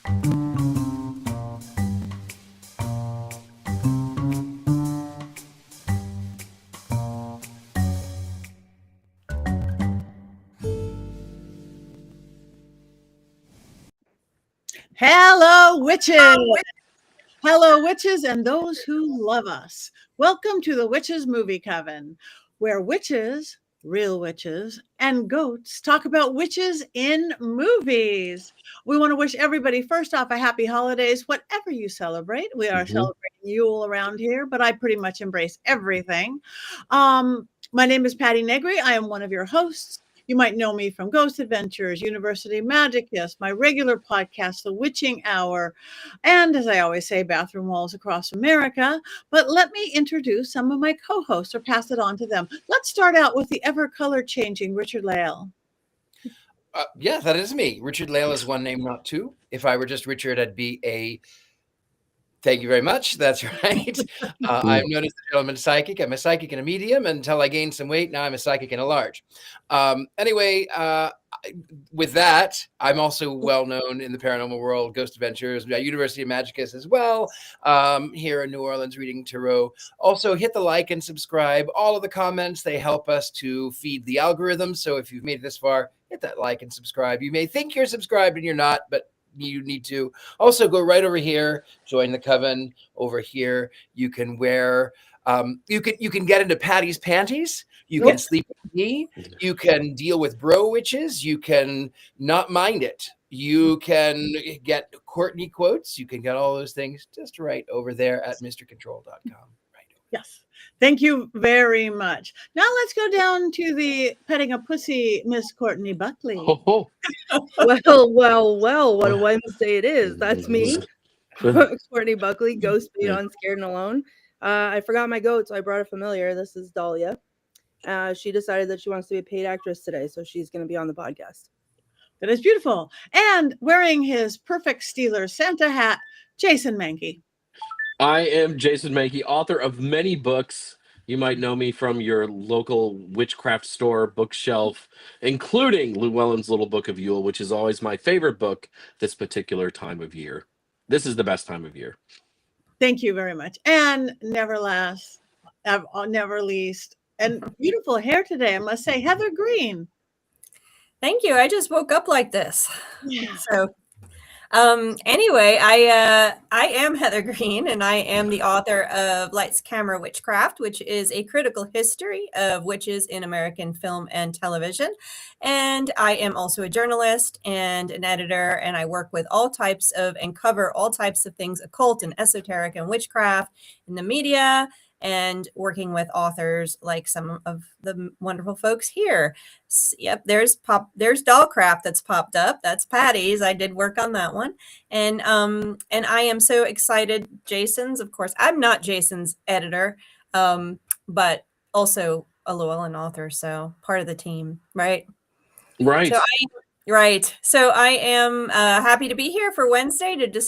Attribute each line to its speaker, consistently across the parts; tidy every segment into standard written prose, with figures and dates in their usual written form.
Speaker 1: Hello, witches! Hello, witches and those who love us. Welcome to the Witches Movie Coven, where witches, real witches, and goats talk about witches in movies. We want to wish everybody, first off, a happy holidays, whatever you celebrate. We are celebrating Yule around here, but I pretty much embrace everything. My name is Patty Negri. I am one of your hosts. You might know me from Ghost Adventures, University Magic, yes, my regular podcast, The Witching Hour, and as I always say, bathroom walls across America. But let me introduce some of my co-hosts or pass it on to them. Let's start out with the ever color changing Richard Lale.
Speaker 2: Yeah, that is me. Richard Lale is one name, not two. If I were just Richard, I'd be a... Thank you very much. That's right. I'm known as the gentleman psychic. I'm a psychic and a medium until I gained some weight. Now I'm a psychic and a large. Anyway, with that, I'm also well known in the paranormal world, Ghost Adventures, University of Magicus as well, here in New Orleans reading tarot. Also, hit the like and subscribe. All of the comments, they help us to feed the algorithm. So if you've made it this far, hit that like and subscribe. You may think you're subscribed and you're not, but you need to also go right over here, join the coven over here. You can wear, you can get into Patty's panties. You can sleep with me. You can deal with bro witches. You can not mind it. You can get Courtney quotes. You can get all those things just right over there at mrcontrol.com. Right.
Speaker 1: Yes. Thank you very much. Now let's go down to the petting a pussy, Miss Courtney Buckley.
Speaker 3: Well, what a Wednesday it is. That's me, Courtney Buckley, ghost beat on Scared and Alone. I forgot my goat, so I brought a familiar. This is Dahlia. She decided that she wants to be a paid actress today, so she's going to be on the podcast.
Speaker 1: That is beautiful. And wearing his perfect Steelers Santa hat, Jason Mankey.
Speaker 4: I am Jason Mankey, author of many books. You might know me from your local witchcraft store bookshelf, including Llewellyn's Little Book of Yule, which is always my favorite book this particular time of year. This is the best time of year.
Speaker 1: Thank you very much. And never least, and beautiful hair today, I must say, Heather Green.
Speaker 5: Thank you. I just woke up like this.
Speaker 1: Yeah.
Speaker 5: So anyway, I am Heather Green, and I am the author of Lights, Camera, Witchcraft, which is a critical history of witches in American film and television. And I am also a journalist and an editor, and I work with all types of and cover all types of things occult and esoteric and witchcraft in the media, and working with authors like some of the wonderful folks here. Yep, there's Dollcraft that's popped up. That's Patty's. I did work on that one. And I am so excited. Jason's, of course, I'm not Jason's editor, but also a Llewellyn author, so part of the team, right?
Speaker 4: Right.
Speaker 5: So I am happy to be here for Wednesday to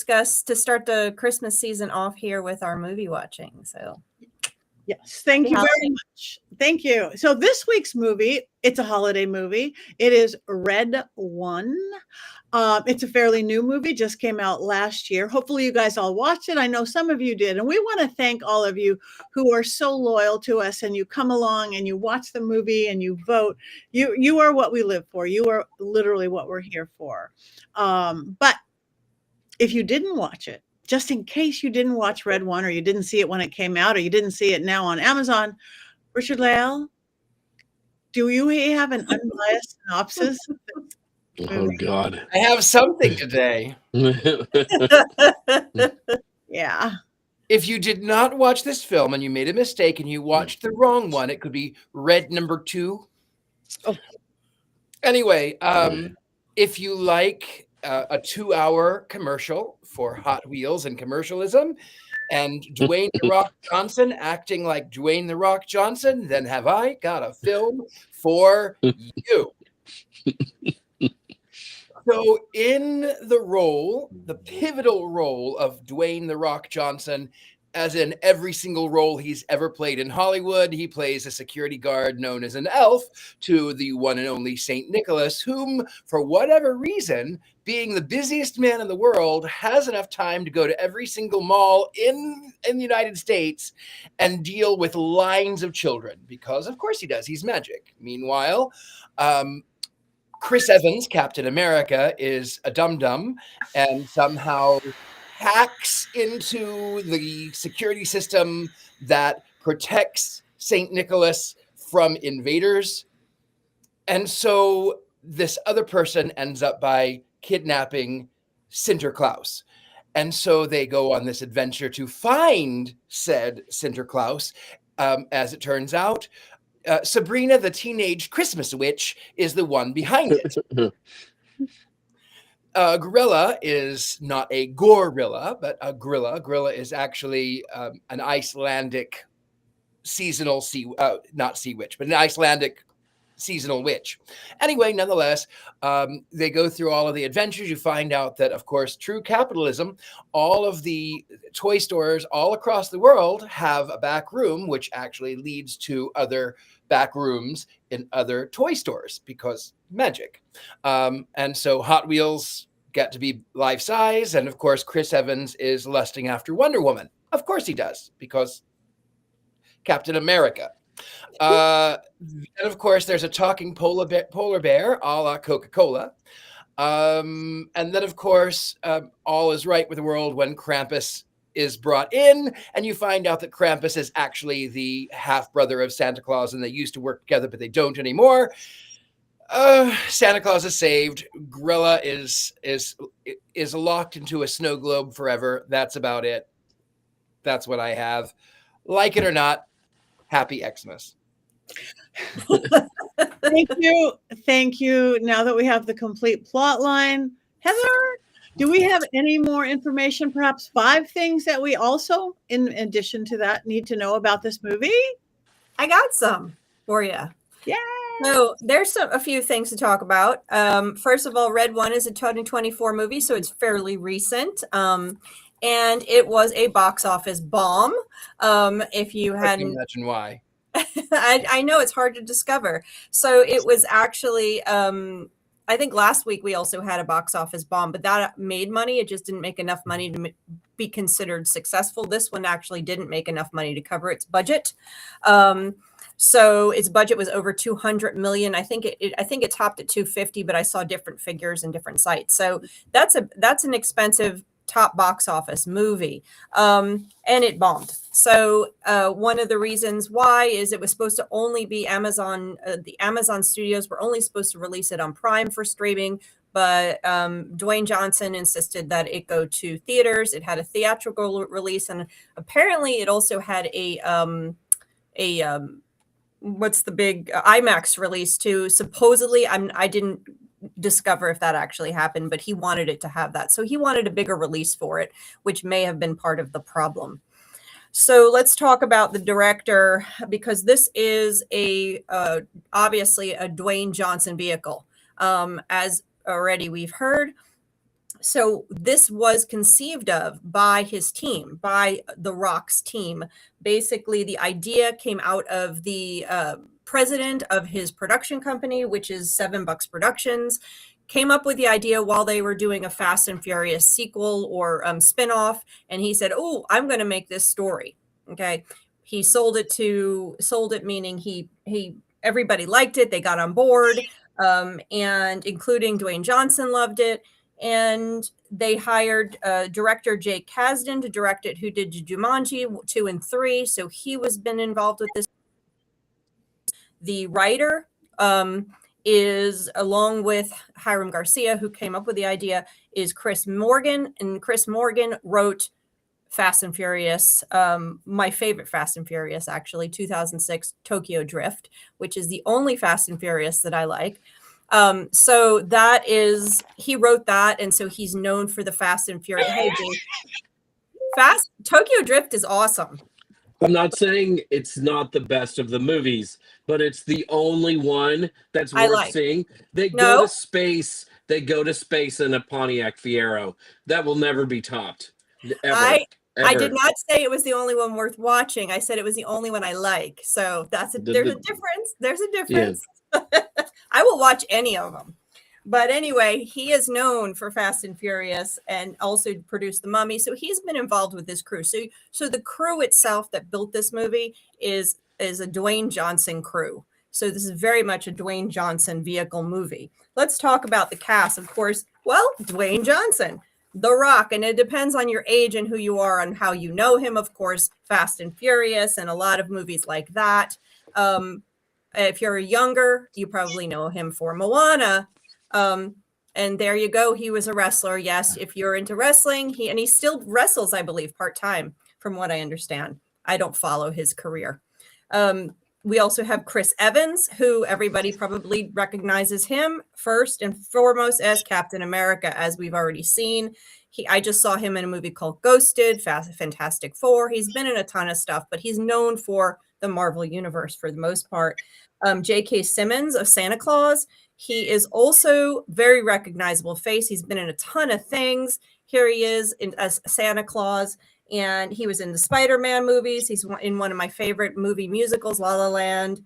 Speaker 5: start the Christmas season off here with our movie watching. So
Speaker 1: yes, thank you very much. Thank you. So this week's movie, it's a holiday movie. It is Red One. It's a fairly new movie, just came out last year. Hopefully you guys all watched it. I know some of you did. And we want to thank all of you who are so loyal to us, and you come along and you watch the movie and you vote. You are what we live for. You are literally what we're here for. But if you didn't watch it, just in case you didn't watch Red One, or you didn't see it when it came out, or you didn't see it now on Amazon, Richard Lale, do you have an unbiased synopsis?
Speaker 4: Oh, God.
Speaker 2: I have something today.
Speaker 1: Yeah.
Speaker 2: If you did not watch this film and you made a mistake and you watched the wrong one, it could be Red Number 2.
Speaker 1: Oh.
Speaker 2: Anyway, if you like a 2-hour commercial for Hot Wheels and commercialism, and Dwayne "The Rock" Johnson acting like Dwayne "The Rock" Johnson, then have I got a film for you. So in the pivotal role of Dwayne "The Rock" Johnson, as in every single role he's ever played in Hollywood, he plays a security guard known as an elf to the one and only Saint Nicholas, whom, for whatever reason, being the busiest man in the world, has enough time to go to every single mall in the United States and deal with lines of children, because of course he does. He's magic. Meanwhile, Chris Evans, Captain America, is a dum-dum and somehow hacks into the security system that protects St. Nicholas from invaders. And so this other person ends up by kidnapping Sinterklaas. And so they go on this adventure to find said Sinterklaas. As it turns out, Sabrina, the teenage Christmas witch, is the one behind it. Gorilla is not a gorilla, but a gorilla. Gorilla is actually an Icelandic seasonal not sea witch, but an Icelandic seasonal witch. Anyway, nonetheless, they go through all of the adventures. You find out that, of course, true capitalism, all of the toy stores all across the world have a back room, which actually leads to other back rooms in other toy stores because magic. And so Hot Wheels get to be life size. And of course, Chris Evans is lusting after Wonder Woman. Of course he does, because Captain America. And of course, there's a talking polar bear a la Coca-Cola. And then, of course, all is right with the world when Krampus is brought in, and you find out that Krampus is actually the half-brother of Santa Claus, and they used to work together, but they don't anymore. Santa Claus is saved. Gorilla is locked into a snow globe forever. That's about it. That's what I have. Like it or not, happy Xmas.
Speaker 1: Thank you. Now that we have the complete plot line, Heather, do we have any more information? Perhaps 5 things that we also, in addition to that, need to know about this movie?
Speaker 5: I got some for you.
Speaker 1: Yeah.
Speaker 5: So there's a few things to talk about. First of all, Red One is a 2024 movie, so it's fairly recent. And it was a box office bomb. If you hadn't,
Speaker 2: imagine why.
Speaker 5: I know it's hard to discover. So it was actually, I think last week we also had a box office bomb, but that made money. It just didn't make enough money to be considered successful. This one actually didn't make enough money to cover its budget. So its budget was over 200 million. I think it topped at 250, but I saw different figures in different sites. So that's an expensive top box office movie, and it bombed. So one of the reasons why is it was supposed to only be Amazon. The Amazon studios were only supposed to release it on Prime for streaming, but Dwayne Johnson insisted that it go to theaters. It had a theatrical release, and apparently it also had a what's the big IMAX release too. Supposedly, I didn't discover if that actually happened, but he wanted it to have that. So he wanted a bigger release for it, which may have been part of the problem. So let's talk about the director, because this is obviously a Dwayne Johnson vehicle, as already we've heard. So this was conceived of by his team, by The Rock's team. Basically, the idea came out of the president of his production company, which is $7 Productions, came up with the idea while they were doing a Fast and Furious sequel or spinoff. And he said, "Oh, I'm going to make this story." Okay. He sold it, meaning everybody liked it. They got on board, and including Dwayne Johnson loved it. And they hired director Jake Kasdan to direct it, who did Jumanji 2 and 3. So he been involved with this. The writer is, along with Hiram Garcia, who came up with the idea, is Chris Morgan. And Chris Morgan wrote Fast and Furious, my favorite Fast and Furious, actually, 2006 Tokyo Drift, which is the only Fast and Furious that I like. So he wrote that, and so he's known for the Fast and Furious. Hey, Tokyo Drift is awesome.
Speaker 4: I'm not saying it's not the best of the movies, but it's the only one that's worth seeing. They go to space. They go to space in a Pontiac Fiero. That will never be topped. Ever.
Speaker 5: I did not say it was the only one worth watching. I said it was the only one I like. So there's a difference. There's a difference. Yeah. I will watch any of them. But anyway, he is known for Fast and Furious and also produced The Mummy. So he's been involved with this crew. So the crew itself that built this movie is a Dwayne Johnson crew. So this is very much a Dwayne Johnson vehicle movie. Let's talk about the cast. Of course, well, Dwayne Johnson, The Rock, and it depends on your age and who you are and how you know him. Of course, Fast and Furious and a lot of movies like that. If you're younger, you probably know him for Moana. And there you go. He was a wrestler. Yes, if you're into wrestling, he still wrestles, I believe, part-time, from what I understand. I don't follow his career. We also have Chris Evans, who everybody probably recognizes him first and foremost as Captain America, as we've already seen. I just saw him in a movie called Ghosted, Fantastic Four. He's been in a ton of stuff, but he's known for the Marvel Universe for the most part. J.K. Simmons of Santa Claus. He is also very recognizable face. He's been in a ton of things. Here he is as Santa Claus. And he was in the Spider-Man movies. He's in one of my favorite movie musicals, La La Land.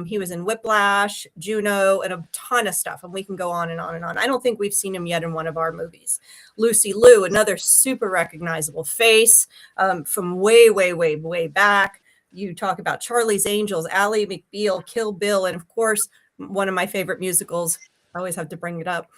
Speaker 5: He was in Whiplash, Juno, and a ton of stuff. And we can go on and on and on. I don't think we've seen him yet in one of our movies. Lucy Liu, another super recognizable face from way, way, way, way back. You talk about Charlie's Angels, Ally McBeal, Kill Bill, and of course, one of my favorite musicals. I always have to bring it up,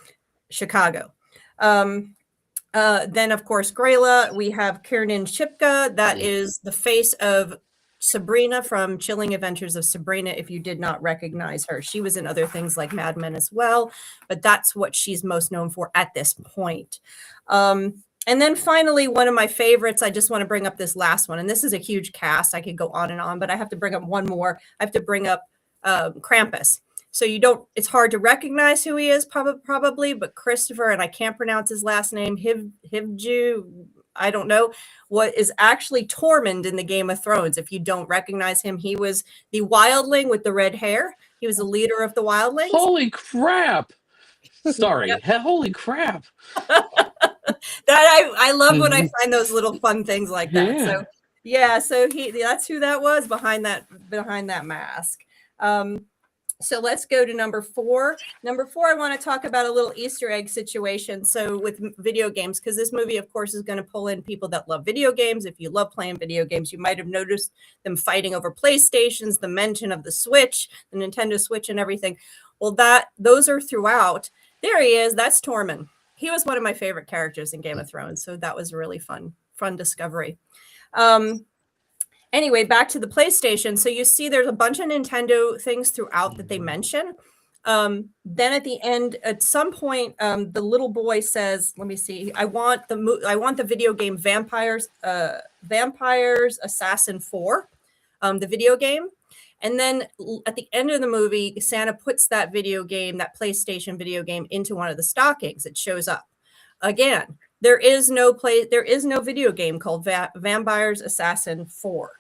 Speaker 5: Chicago. Then, of course, Grayla. We have Kiernan Shipka. That is the face of Sabrina from Chilling Adventures of Sabrina, if you did not recognize her. She was in other things like Mad Men as well, but that's what she's most known for at this point. And then finally, one of my favorites, I just want to bring up this last one. And this is a huge cast. I could go on and on, but I have to bring up one more. I have to bring up Krampus. So it's hard to recognize who he is probably, but Christopher, and I can't pronounce his last name, Hivju, I don't know, what is actually Tormund in the Game of Thrones. If you don't recognize him, he was the wildling with the red hair. He was the leader of the wildlings.
Speaker 4: Holy crap. Sorry. Holy crap.
Speaker 5: That I love when I find those little fun things like that.
Speaker 4: Yeah.
Speaker 5: So that's who that was behind that mask. So let's go to number 4. Number 4, I want to talk about a little Easter egg situation. So with video games, because this movie, of course, is going to pull in people that love video games. If you love playing video games, you might have noticed them fighting over PlayStations, the mention of the Switch, the Nintendo Switch and everything. Well, those are throughout. There he is. That's Tormund. He was one of my favorite characters in Game of Thrones. So that was a really fun discovery. Anyway, back to the PlayStation. So you see there's a bunch of Nintendo things throughout that they mention. Then at the end, at some point, the little boy says, let me see, I want the video game Vampires Assassin 4, the video game. And then at the end of the movie, Santa puts that video game, that PlayStation video game, into one of the stockings. It shows up. Again, there is no video game called Vampires Assassin 4.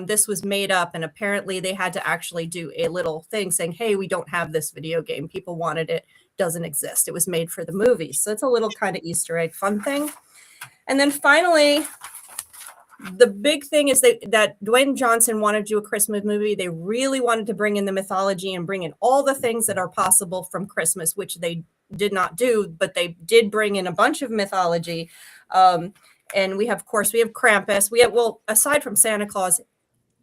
Speaker 5: This was made up, and apparently they had to actually do a little thing saying, hey, we don't have this video game. People wanted it. Doesn't exist. It was made for the movie. So it's a little kind of Easter egg fun thing. And then finally, the big thing is that Dwayne Johnson wanted to do a Christmas movie. They really wanted to bring in the mythology and bring in all the things that are possible from Christmas, which they did not do, but they did bring in a bunch of mythology. And we have Krampus. Aside from Santa Claus,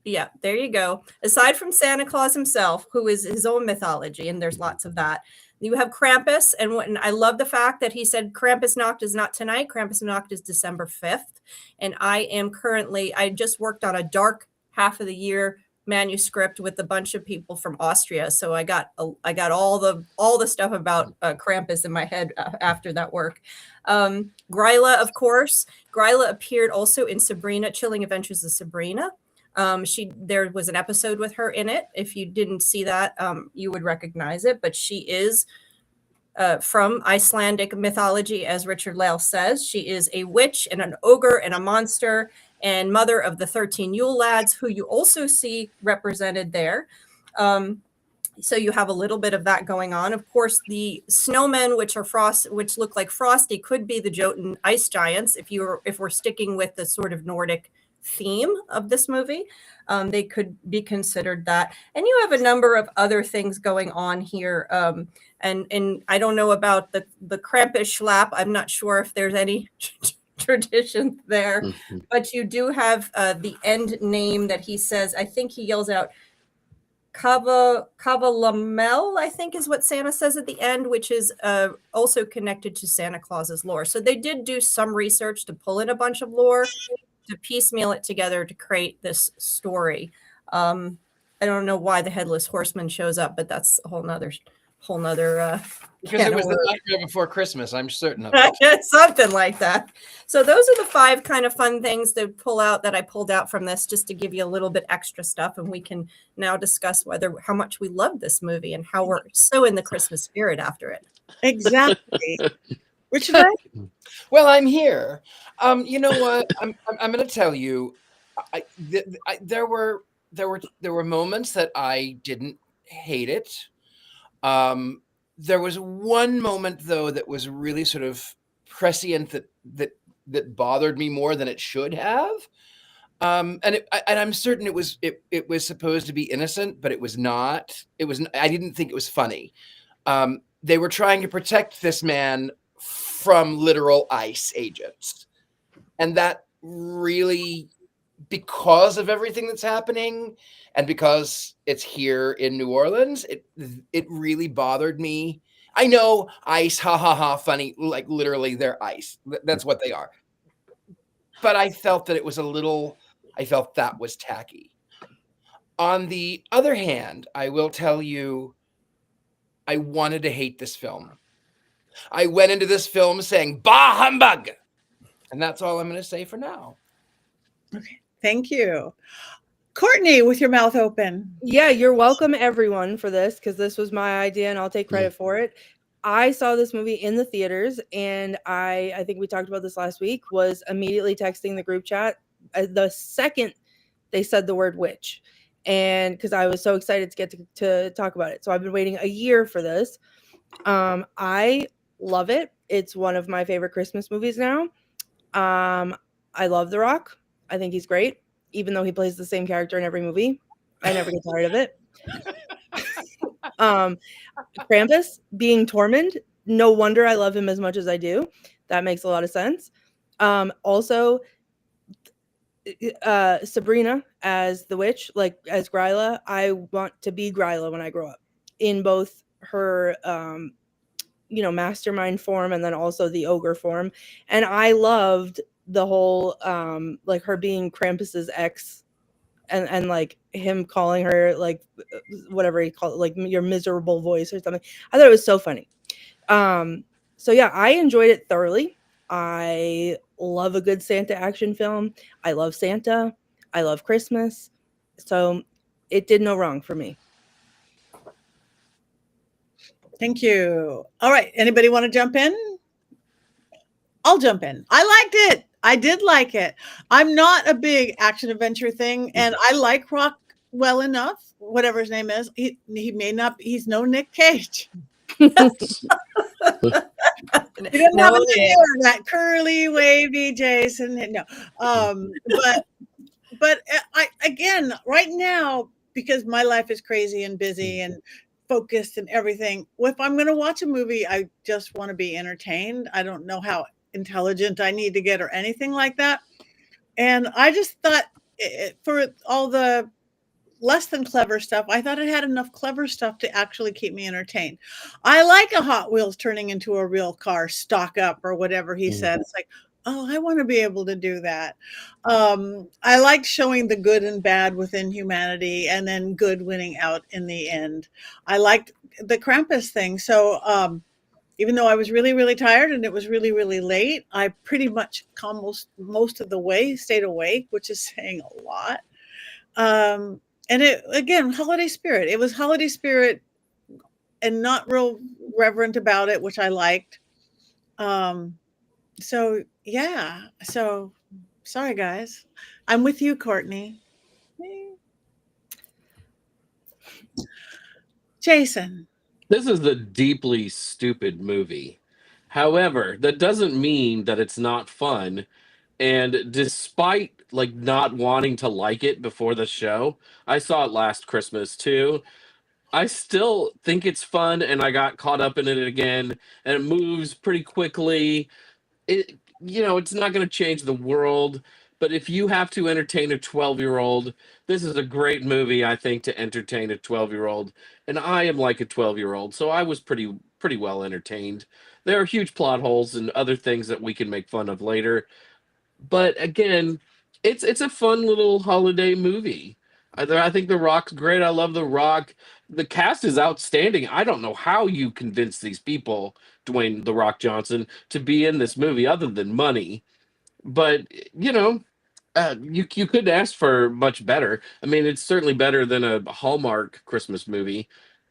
Speaker 5: yeah, there you go. Aside from Santa Claus himself, who is his own mythology, and there's lots of that. You have Krampus, and I love the fact that he said Krampusnacht is not tonight. Krampusnacht is December 5th. And I just worked on a dark half of the year manuscript with a bunch of people from Austria. So I got all the stuff about Krampus in my head after that work. Gryla, of course. Gryla appeared also in Sabrina, Chilling Adventures of Sabrina. There was an episode with her in it. If you didn't see that, you would recognize it, but she is from Icelandic mythology, as Richard Lale says. She is a witch and an ogre and a monster and mother of the 13 Yule lads, who you also see represented there. So you have a little bit of that going on. Of course, the snowmen, which look like Frosty, could be the Jotun ice giants if we're sticking with the sort of Nordic theme of this movie. They could be considered that. And you have a number of other things going on here. And I don't know about the Krampus Schlapp. I'm not sure if there's any tradition there, but you do have the end name that he says. I think he yells out Kavalamel, I think is what Santa says at the end, which is also connected to Santa Claus's lore. So they did do some research to pull in a bunch of lore to piecemeal it together to create this story. I don't know why the Headless Horseman shows up, but that's a whole nother
Speaker 2: because it was the Nightmare Before Christmas, I'm certain of it.
Speaker 5: Something like that. So those are the 5 kind of fun things to pull out that I pulled out from this, just to give you a little bit extra stuff, and we can now discuss how much we love this movie and how we're so in the Christmas spirit after it.
Speaker 1: Exactly. Richard?
Speaker 2: Well, I'm here. You know what? I'm going to tell you. There were moments that I didn't hate it. There was one moment though that was really sort of prescient that bothered me more than it should have. And I'm certain it was supposed to be innocent, but it was not. I didn't think it was funny. They were trying to protect this man from literal ICE agents, and that really, because of everything that's happening and because it's here in New Orleans, it really bothered me. I know ICE, ha ha ha, funny, like literally they're ICE. That's what they are. But I felt that it was I felt that was tacky. On the other hand, I will tell you, I wanted to hate this film. I went into this film saying, bah humbug. And that's all I'm going to say for now.
Speaker 1: Okay. Thank you. Courtney, with your mouth open.
Speaker 3: Yeah, you're welcome, everyone, for this, because this was my idea and I'll take credit for it. I saw this movie in the theaters, and I think we talked about this last week, was immediately texting the group chat the second they said the word witch, and because I was so excited to get to talk about it. So I've been waiting a year for this. I love it. It's one of my favorite Christmas movies now. I love The Rock. I think he's great, even though he plays the same character in every movie. I never get tired of it. Krampus being Tormund, no wonder I love him as much as I do. That makes a lot of sense. Also, Sabrina as the witch, like as Gryla. I want to be Gryla when I grow up, in both her mastermind form and then also the ogre form. And I loved the whole like her being Krampus's ex, and like him calling her like whatever he called it, like your miserable voice or something. I thought it was so funny. So yeah, I enjoyed it thoroughly. I love a good Santa action film. I love Santa. I love Christmas. So it did no wrong for me.
Speaker 1: Thank you. All right. Anybody want to jump in? I'll jump in. I liked it. I did like it. I'm not a big action adventure thing, and I like Rock well enough, whatever his name is. He may not, he's no Nick Cage. He doesn't have that curly, wavy Jason. No. But I, again, right now, because my life is crazy and busy and focused and everything, if I'm going to watch a movie, I just want to be entertained. I don't know how intelligent I need to get or anything like that. And I just thought for all the less than clever stuff, I thought it had enough clever stuff to actually keep me entertained. I like a Hot Wheels turning into a real car, stock up or whatever he said. It's like, oh, I want to be able to do that. I like showing the good and bad within humanity and then good winning out in the end. I liked the Krampus thing. So even though I was really, really tired and it was really, really late, I pretty much most of the way stayed awake, which is saying a lot. And it, again, holiday spirit. It was holiday spirit and not real reverent about it, which I liked. So yeah. So sorry, guys. I'm with you, Courtney. Jason.
Speaker 4: This is a deeply stupid movie. However, that doesn't mean that it's not fun And despite like not wanting to like it before the show, I saw it last Christmas too. I still think it's fun, and I got caught up in it again, and it moves pretty quickly. It's not going to change the world, but if you have to entertain a 12-year-old, this is a great movie, I think, to entertain a 12-year-old. And I am like a 12-year-old, so I was pretty well entertained. There are huge plot holes and other things that we can make fun of later, but again, it's a fun little holiday movie. I think The Rock's great. I love The Rock. The cast is outstanding. I don't know how you convince these people, Dwayne The Rock Johnson, to be in this movie other than money. But you couldn't ask for much better. I mean, it's certainly better than a Hallmark Christmas movie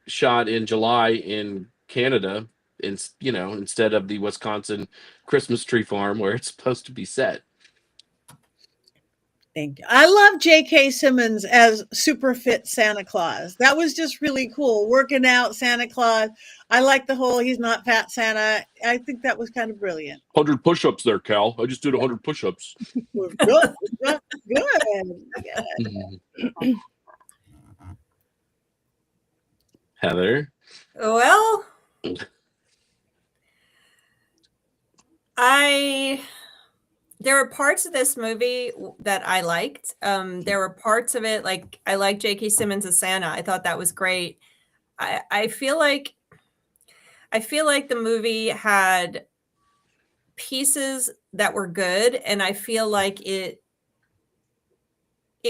Speaker 4: shot in July in Canada. Instead of the Wisconsin Christmas tree farm where it's supposed to be set.
Speaker 1: Thank you. I love J.K. Simmons as super fit Santa Claus. That was just really cool. Working out Santa Claus. I like the whole he's not fat Santa. I think that was kind of brilliant.
Speaker 4: 100 push-ups there, Cal. I just did 100 push-ups.
Speaker 1: Good. Good.
Speaker 4: Heather?
Speaker 5: Well, there were parts of this movie that I liked. There were parts of it, like I like J.K. Simmons as Santa. I thought that was great. I feel like the movie had pieces that were good, and I feel like it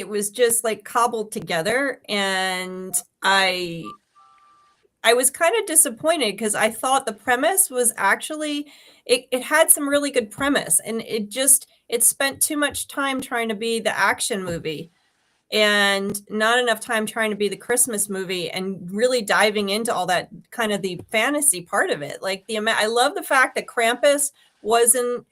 Speaker 5: was just like cobbled together, and I was kind of disappointed because I thought the premise was actually it had some really good premise, and it spent too much time trying to be the action movie and not enough time trying to be the Christmas movie and really diving into all that kind of the fantasy part of it. Like I love the fact that Krampus wasn't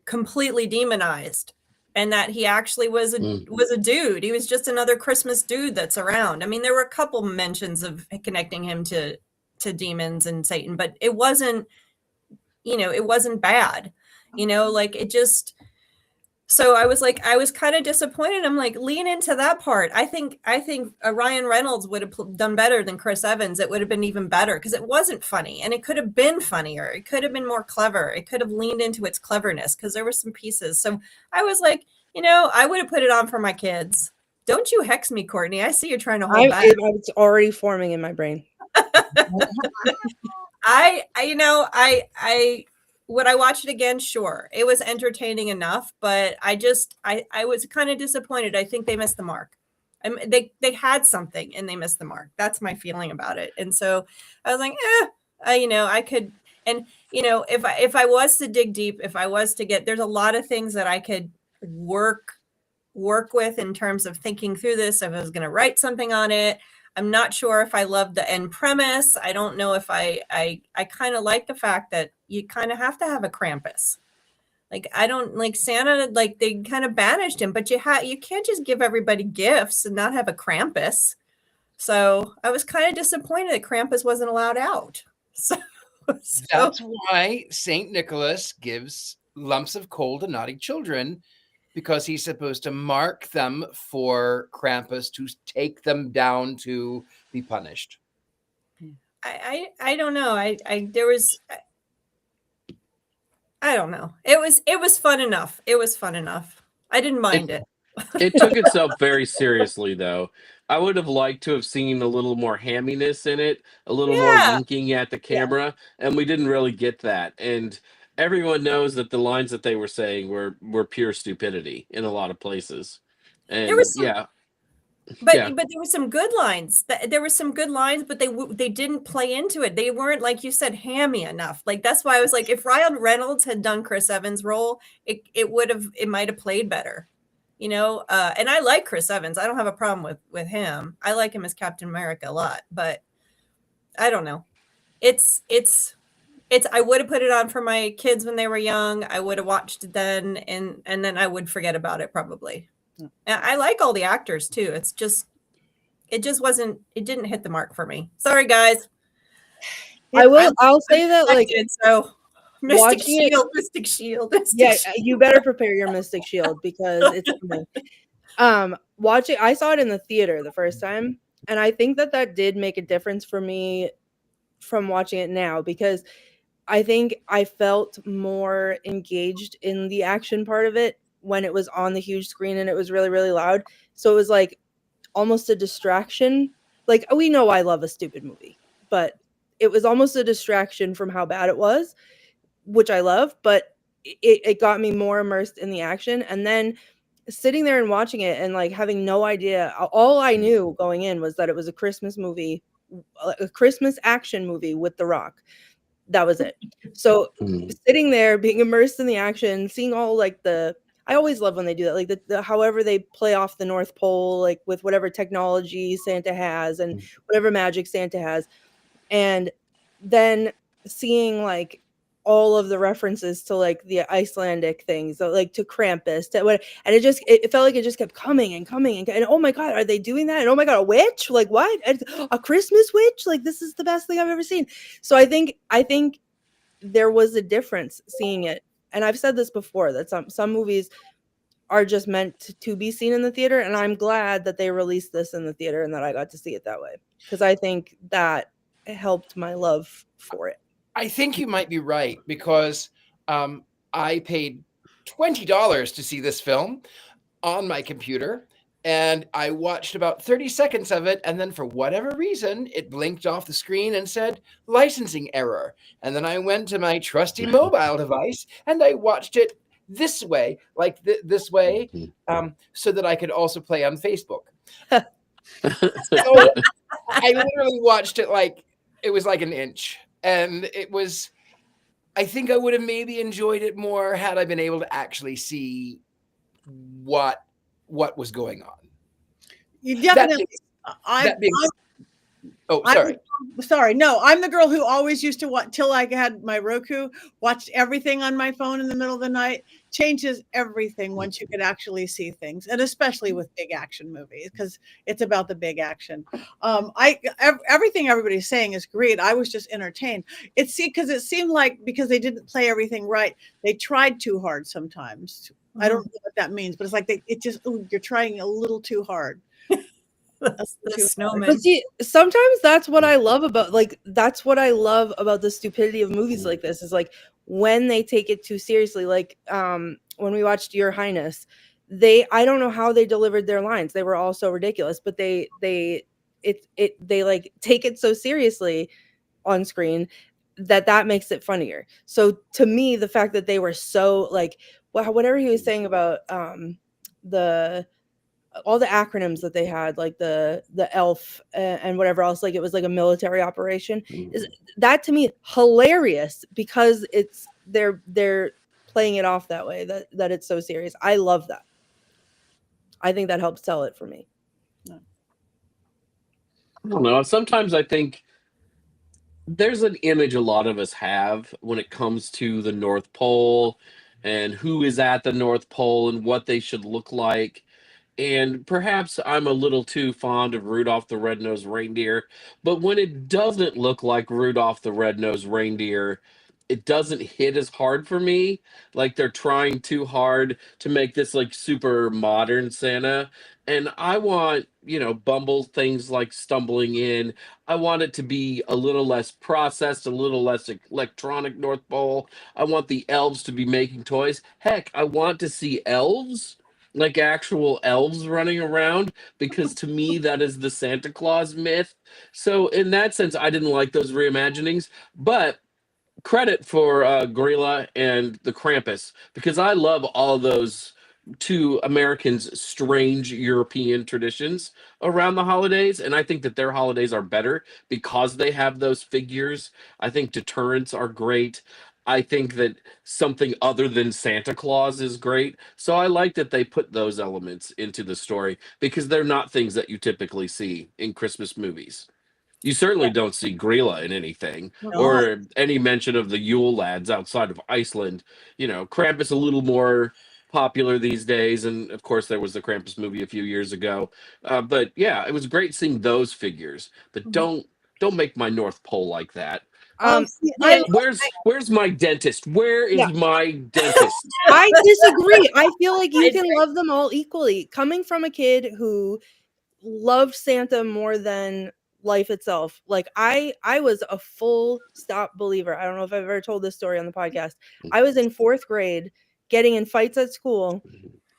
Speaker 5: completely demonized and that he actually was a dude. He was just another Christmas dude that's around. I mean, there were a couple mentions of connecting him to demons and Satan, but it wasn't, it wasn't bad, like it just. So I was kind of disappointed. I'm like, lean into that part. I think Ryan Reynolds would have done better than Chris Evans. It would have been even better because it wasn't funny, and it could have been funnier. It could have been more clever. It could have leaned into its cleverness because there were some pieces. So I was like, I would have put it on for my kids. Don't you hex me, Courtney. I see you're trying to hold back.
Speaker 3: It's already forming in my brain.
Speaker 5: Would I watch it again? Sure. It was entertaining enough, but I was kind of disappointed. I think they missed the mark. They had something and they missed the mark. That's my feeling about it. And so I was like, I could, and if I was to dig deep, if I was to there's a lot of things that I could work with in terms of thinking through this. If I was going to write something on it, I'm not sure if I love the end premise. I don't know if I kind of like the fact that you kind of have to have a Krampus. Like, I don't like Santa, like they kind of banished him, but you can't just give everybody gifts and not have a Krampus. So I was kind of disappointed that Krampus wasn't allowed out. So
Speaker 2: that's why St. Nicholas gives lumps of coal to naughty children, because he's supposed to mark them for Krampus to take them down to be punished.
Speaker 5: I don't know. I don't know. It was fun enough. It was fun enough. I didn't mind it.
Speaker 4: It took itself very seriously, though. I would have liked to have seen a little more hamminess in it, a little more winking at the camera, and we didn't really get that. And everyone knows that the lines that they were saying were pure stupidity in a lot of places. And
Speaker 5: there was but
Speaker 4: yeah.
Speaker 5: there were some good lines. There were some good lines, but they didn't play into it. They weren't, like you said, hammy enough. Like that's why I was like, if Ryan Reynolds had done Chris Evans' role, it might have played better. And I like Chris Evans. I don't have a problem with him. I like him as Captain America a lot, but I don't know. It's I would have put it on for my kids when they were young. I would have watched it then, and then I would forget about it probably. I like all the actors too. It didn't hit the mark for me. Sorry, guys.
Speaker 3: I'll say that, like,
Speaker 5: so Mystic
Speaker 3: Watching it,
Speaker 5: Shield, Mystic Shield, Mystic
Speaker 3: yeah,
Speaker 5: Shield.
Speaker 3: you better prepare your Mystic Shield because it's coming. Watching, I saw it in the theater the first time, and I think that did make a difference for me from watching it now, because I think I felt more engaged in the action part of it when it was on the huge screen and it was really, really loud. So it was like almost a distraction. Like, we know I love a stupid movie, but it was almost a distraction from how bad it was, which I love, but it got me more immersed in the action. And then sitting there and watching it and like having no idea, all I knew going in was that it was a Christmas movie, a Christmas action movie with The Rock. That was it. So sitting there, being immersed in the action, seeing all like I always love when they do that, like the however they play off the North Pole, like with whatever technology Santa has and whatever magic Santa has, and then seeing like all of the references to like the Icelandic things, so like to Krampus, to what, and it felt like it just kept coming and coming and oh my god, are they doing that? And oh my god, a witch? Like what? A Christmas witch? Like this is the best thing I've ever seen. So I think there was a difference seeing it, and I've said this before that some movies are just meant to be seen in the theater, and I'm glad that they released this in the theater and that I got to see it that way, because I think that helped my love for it.
Speaker 2: I think you might be right, because I paid $20 to see this film on my computer, and I watched about 30 seconds of it, and then for whatever reason, it blinked off the screen and said licensing error. And then I went to my trusty mobile device and I watched it this way, like this way, so that I could also play on Facebook. So I literally watched it like it was like an inch, and it was, I think I would have maybe enjoyed it more had I been able to actually see what was going on.
Speaker 1: You definitely.
Speaker 2: Sorry.
Speaker 1: Sorry. No, I'm the girl who always used to watch till I had my Roku, watched everything on my phone in the middle of the night. Changes everything once you can actually see things, and especially with big action movies, because it's about the big action. Everything everybody's saying is great. I was just entertained. Because it seemed like because they didn't play everything right, they tried too hard sometimes. I don't know what that means, but it's like you're trying a little too hard.
Speaker 5: The snowman.
Speaker 3: But see, sometimes that's what I love about the stupidity of movies like this, is like when they take it too seriously. Like when we watched Your Highness, I don't know how they delivered their lines. They were all so ridiculous, but they like take it so seriously on screen that makes it funnier. So to me, the fact that they were so like, whatever he was saying about all the acronyms that they had, like the ELF and whatever else, like it was like a military operation, is that to me hilarious, because they're playing it off that way, that it's so serious. I love that. I think that helps sell it for me.
Speaker 4: I don't know. Sometimes I think there's an image a lot of us have when it comes to the North Pole and who is at the North Pole and what they should look like. And perhaps I'm a little too fond of Rudolph the Red-Nosed Reindeer, but when it doesn't look like Rudolph the Red-Nosed Reindeer, it doesn't hit as hard for me. Like they're trying too hard to make this like super modern Santa. And I want, Bumble things like stumbling in. I want it to be a little less processed, a little less electronic North Pole. I want the elves to be making toys. Heck, I want to see elves, like actual elves running around, because to me that is the Santa Claus myth. So in that sense, I didn't like those reimaginings, but credit for Gorilla and the Krampus, because I love all those to Americans strange European traditions around the holidays, and I think that their holidays are better because they have those figures. I think deterrents are great. I think that something other than Santa Claus is great. So I like that they put those elements into the story, because they're not things that you typically see in Christmas movies. You certainly don't see Grilla in anything,
Speaker 1: No.
Speaker 4: or any mention of the Yule lads outside of Iceland. Krampus a little more popular these days, and of course there was the Krampus movie a few years ago. But yeah, it was great seeing those figures. But don't make my North Pole like that.
Speaker 1: See,
Speaker 3: Yeah,
Speaker 4: Where's my dentist? Where is
Speaker 3: Yeah.
Speaker 4: my dentist?
Speaker 3: I disagree. I feel like you
Speaker 5: I
Speaker 3: can
Speaker 5: agree.
Speaker 3: love them all equally. Coming from a kid who loved Santa more than life itself. Like I was a full stop believer. I don't know if I've ever told this story on the podcast. I was in 4th grade getting in fights at school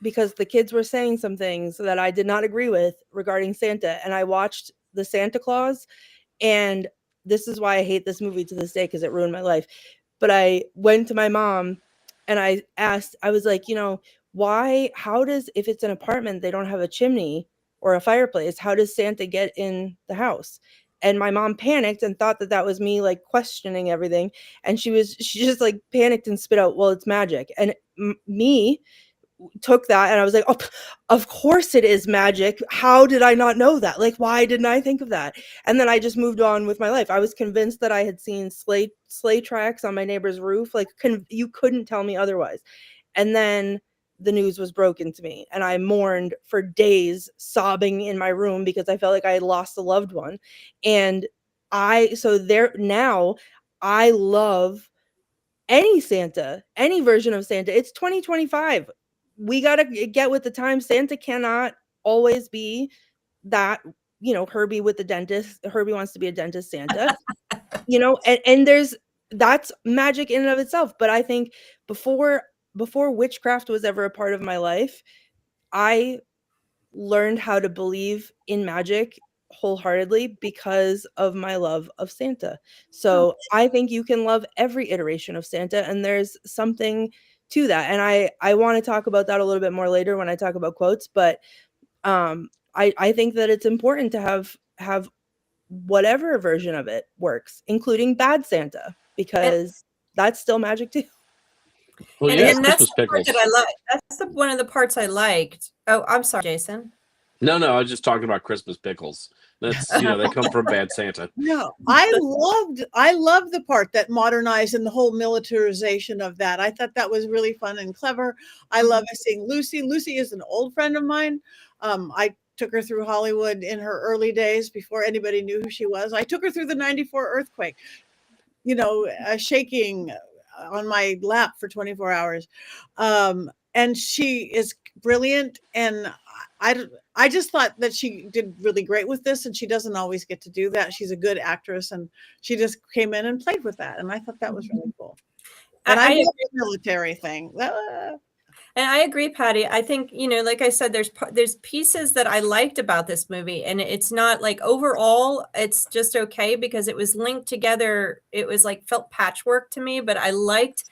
Speaker 3: because the kids were saying some things that I did not agree with regarding Santa, and I watched the Santa Claus, and this is why I hate this movie to this day because it ruined my life. But I went to my mom and I asked, I was like, how does, if it's an apartment, they don't have a chimney or a fireplace, how does Santa get in the house? And my mom panicked and thought that that was me like questioning everything. And she just like panicked and spit out, well, it's magic. And me took that and I was like, oh, of course it is magic. How did I not know that? Like, why didn't I think of that? And then I just moved on with my life. I was convinced that I had seen sleigh tracks on my neighbor's roof. Like, you couldn't tell me otherwise. And then the news was broken to me, and I mourned for days, sobbing in my room because I felt like I had lost a loved one. And now I love any Santa, any version of Santa. It's 2025. We got to get with the time. Santa cannot always be that, Herbie with the dentist. Herbie wants to be a dentist Santa, and that's magic in and of itself. But I think before witchcraft was ever a part of my life, I learned how to believe in magic wholeheartedly because of my love of Santa. So I think you can love every iteration of Santa, and there's something to that. And I want to talk about that a little bit more later when I talk about quotes, but I think that it's important to have whatever version of it works, including bad Santa, because that's still magic too.
Speaker 4: Well,
Speaker 5: And,
Speaker 4: yeah,
Speaker 5: and that's
Speaker 4: Christmas
Speaker 5: the part
Speaker 4: pickles.
Speaker 5: that I like. That's one of the parts I liked. Oh, I'm sorry, Jason.
Speaker 4: No, I was just talking about Christmas pickles. That's they come from Bad Santa.
Speaker 1: No, I loved the part that modernized and the whole militarization of that. I thought that was really fun and clever. I love seeing Lucy. Lucy is an old friend of mine. I took her through Hollywood in her early days before anybody knew who she was. I took her through the 94 earthquake, shaking on my lap for 24 hours. And she is brilliant. And I just thought that she did really great with this, and she doesn't always get to do that. She's a good actress, and she just came in and played with that, and I thought that was really cool. And I love the military thing.
Speaker 5: And I agree, Patty. I think, like I said, there's pieces that I liked about this movie, and it's not like overall it's just okay because it was linked together. It was like felt patchwork to me, but I liked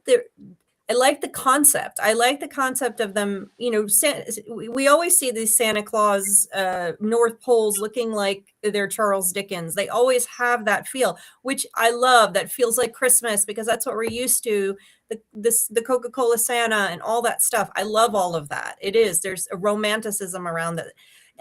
Speaker 5: the concept. I like the concept of them, we always see these Santa Claus North Poles looking like they're Charles Dickens. They always have that feel, which I love. That feels like Christmas because that's what we're used to. The Coca-Cola Santa and all that stuff. I love all of that. There's a romanticism around that.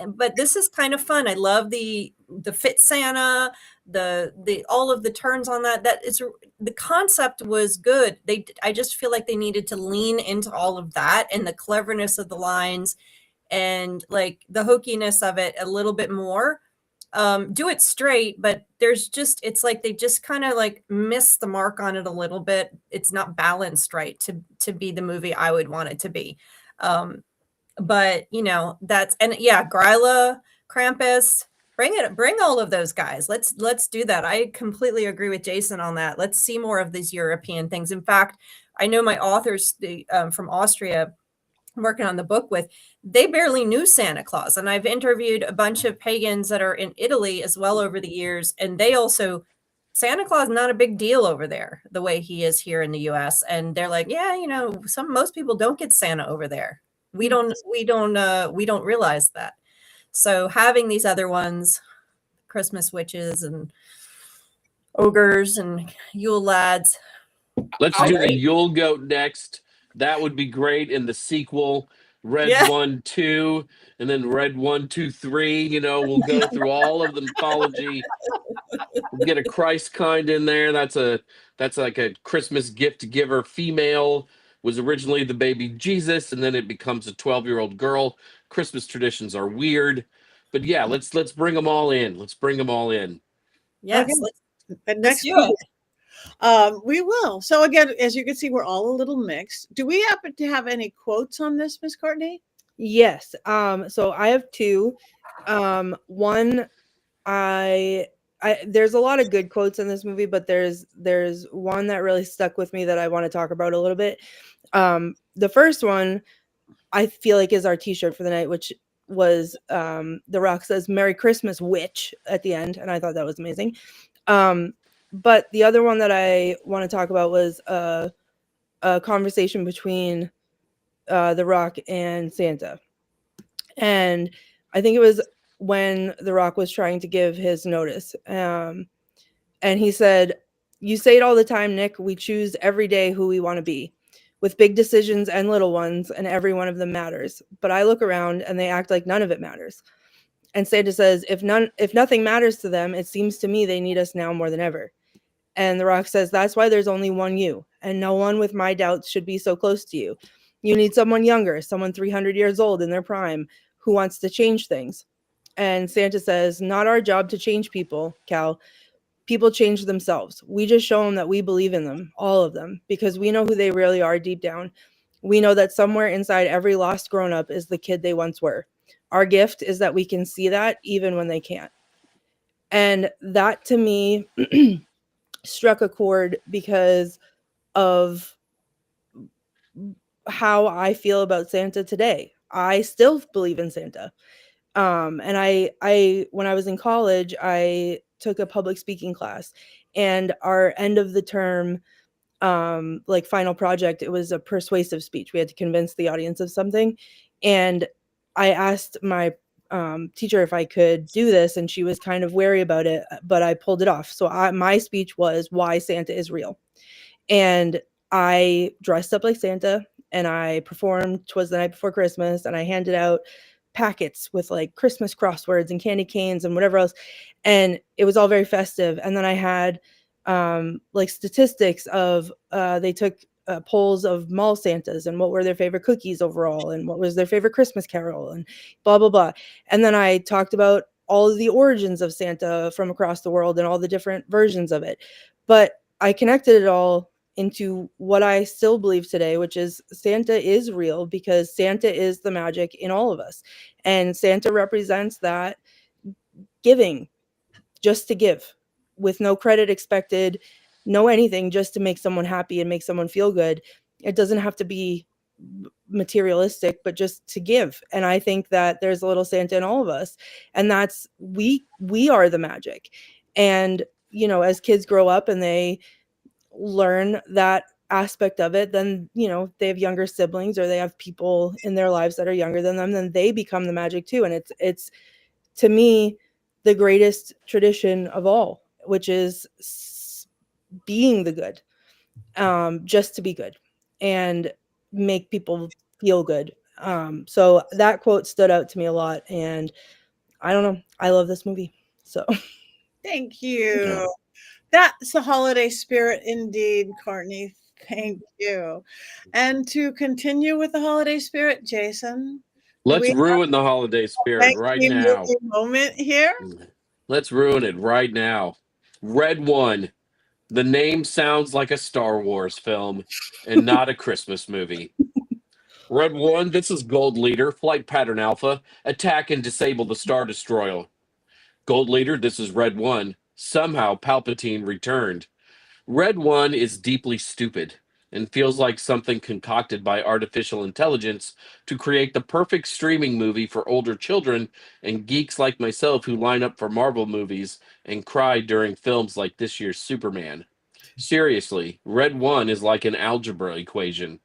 Speaker 5: But this is kind of fun. I love the fit Santa, the all of the turns on that. That is, the concept was good. I just feel like they needed to lean into all of that and the cleverness of the lines and like the hokiness of it a little bit more. Do it straight, but it's like they just kind of like miss the mark on it a little bit. It's not balanced right to be the movie I would want it to be. But Gryla, Krampus, bring all of those guys. Let's do that. I completely agree with Jason on that. Let's see more of these European things. In fact, I know my authors from Austria I'm working on the book with, they barely knew Santa Claus. And I've interviewed a bunch of pagans that are in Italy as well over the years. And they also, Santa Claus not a big deal over there, the way he is here in the US. And they're like, yeah, most people don't get Santa over there. We don't realize that. So having these other ones, Christmas witches and ogres and Yule lads.
Speaker 4: Let's do the Yule Goat next. That would be great. In the sequel, Red 1, 2, and then Red 1, 2, 3. We'll go through all of the mythology. We'll get a Christ kind in there. That's like a Christmas gift giver. Female was originally the baby Jesus, and then it becomes a 12-year-old girl. Christmas traditions are weird, but yeah, let's bring them all in. Let's bring them all in.
Speaker 5: Yes,
Speaker 1: Okay. But
Speaker 5: Let's
Speaker 1: next
Speaker 5: do
Speaker 1: week,
Speaker 5: it.
Speaker 1: we will. So again, as you can see, we're all a little mixed. Do we happen to have any quotes on this, Miss Courtney?
Speaker 3: Yes. So I have two. One, I there's a lot of good quotes in this movie, but there's one that really stuck with me that I want to talk about a little bit. The first one I feel like is our t-shirt for the night, which was The Rock says "Merry Christmas, witch" at the end, and I thought that was amazing. But the other one that I want to talk about was a conversation between The Rock and Santa. And I think it was when The Rock was trying to give his notice. And he said, "You say it all the time, Nick. We choose every day who we want to be, with big decisions and little ones, and every one of them matters. But I look around and they act like none of it matters." And Santa says, if nothing matters to them, it seems to me they need us now more than ever." And The Rock says, "That's why there's only one you, and no one with my doubts should be so close to you. You need someone younger, someone 300 years old in their prime, who wants to change things." And Santa says, "Not our job to change people, Cal. People change themselves. We just show them that we believe in them, all of them, because we know who they really are deep down. We know that somewhere inside every lost grown-up is the kid they once were. Our gift is that we can see that even when they can't." And that to me struck a chord because of how I feel about Santa today. I still believe in Santa. And I when I was in college, I took a public speaking class, and our end of the term like final project, it was a persuasive speech. We had to convince the audience of something. And I asked my teacher if I could do this, and she was kind of wary about it, but I pulled it off. So my speech was why Santa is real. And I dressed up like Santa and I performed. 'Twas the night before Christmas, and I handed out packets with like Christmas crosswords and candy canes and whatever else. And it was all very festive. And then I had like statistics of they took polls of mall Santas and what were their favorite cookies overall and what was their favorite Christmas carol and blah blah blah. And then I talked about all of the origins of Santa from across the world and all the different versions of it. But I connected it all into what I still believe today, which is Santa is real because Santa is the magic in all of us. And Santa represents that giving, just to give, with no credit expected, no anything, just to make someone happy and make someone feel good. It doesn't have to be materialistic, but just to give. And I think that there's a little Santa in all of us. And that's we are the magic. And you know, as kids grow up and they learn that aspect of it, then you know they have younger siblings or they have people in their lives that are younger than them, then they become the magic too. And it's to me the greatest tradition of all, which is being the good, just to be good and make people feel good. So that quote stood out to me a lot, and I don't know, I love this movie. So
Speaker 1: Thank you.
Speaker 4: Yeah.
Speaker 1: That's the holiday spirit indeed, Courtney. Thank you. And to continue with the holiday spirit, Jason, do we
Speaker 4: Let's
Speaker 1: have
Speaker 4: ruin the holiday
Speaker 1: a
Speaker 4: spirit right
Speaker 1: thank you
Speaker 4: now.
Speaker 1: movie moment here?
Speaker 4: Let's ruin it right now. Red One. The name sounds like a Star Wars film and not a Christmas movie. Red One, this is Gold Leader, Flight Pattern Alpha. Attack and disable the Star Destroyer. Gold Leader, this is Red One. Somehow Palpatine returned. Red One is deeply stupid and feels like something concocted by artificial intelligence to create the perfect streaming movie for older children and geeks like myself who line up for Marvel movies and cry during films like this year's Superman. Seriously, Red One is like an algebra equation.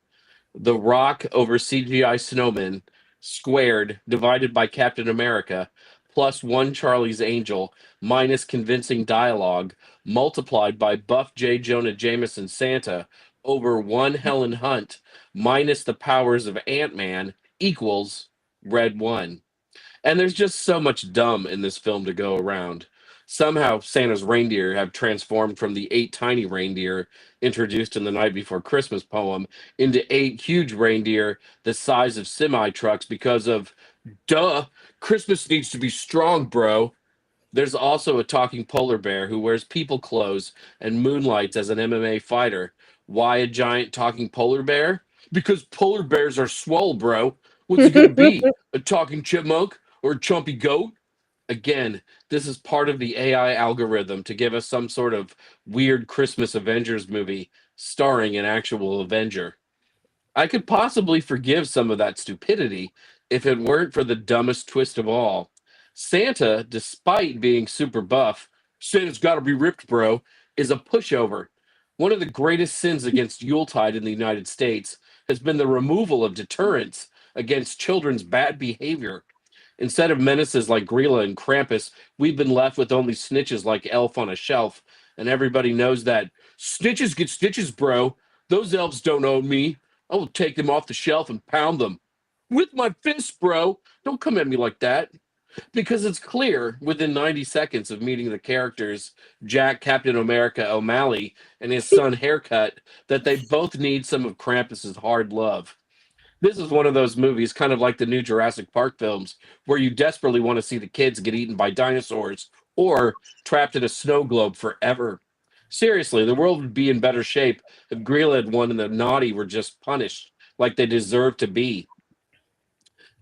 Speaker 4: The Rock over CGI snowmen squared divided by Captain America plus one Charlie's Angel minus convincing dialogue multiplied by Buff J. Jonah Jameson Santa over one Helen Hunt minus the powers of Ant-Man equals Red One. And there's just so much dumb in this film to go around. Somehow, Santa's reindeer have transformed from the 8 tiny reindeer introduced in the Night Before Christmas poem into 8 huge reindeer the size of semi trucks because of, duh, Christmas needs to be strong, bro. There's also a talking polar bear who wears people clothes and moonlights as an MMA fighter. Why a giant talking polar bear? Because polar bears are swole, bro. What's he gonna be? A talking chipmunk or a chumpy goat? Again, this is part of the AI algorithm to give us some sort of weird Christmas Avengers movie starring an actual Avenger. I could possibly forgive some of that stupidity if it weren't for the dumbest twist of all. Santa, despite being super buff, Santa's gotta be ripped, bro, is a pushover. One of the greatest sins against Yuletide in the United States has been the removal of deterrence against children's bad behavior. Instead of menaces like Grilla and Krampus, we've been left with only snitches like Elf on a Shelf, and everybody knows that. Snitches get stitches, bro. Those elves don't own me. I will take them off the shelf and pound them. With my fists, bro. Don't come at me like that. Because it's clear within 90 seconds of meeting the characters, Jack Captain America O'Malley and his son Haircut, that they both need some of Krampus's hard love. This is one of those movies, kind of like the new Jurassic Park films, where you desperately want to see the kids get eaten by dinosaurs or trapped in a snow globe forever. Seriously, the world would be in better shape if Grilla had won and the naughty were just punished like they deserve to be.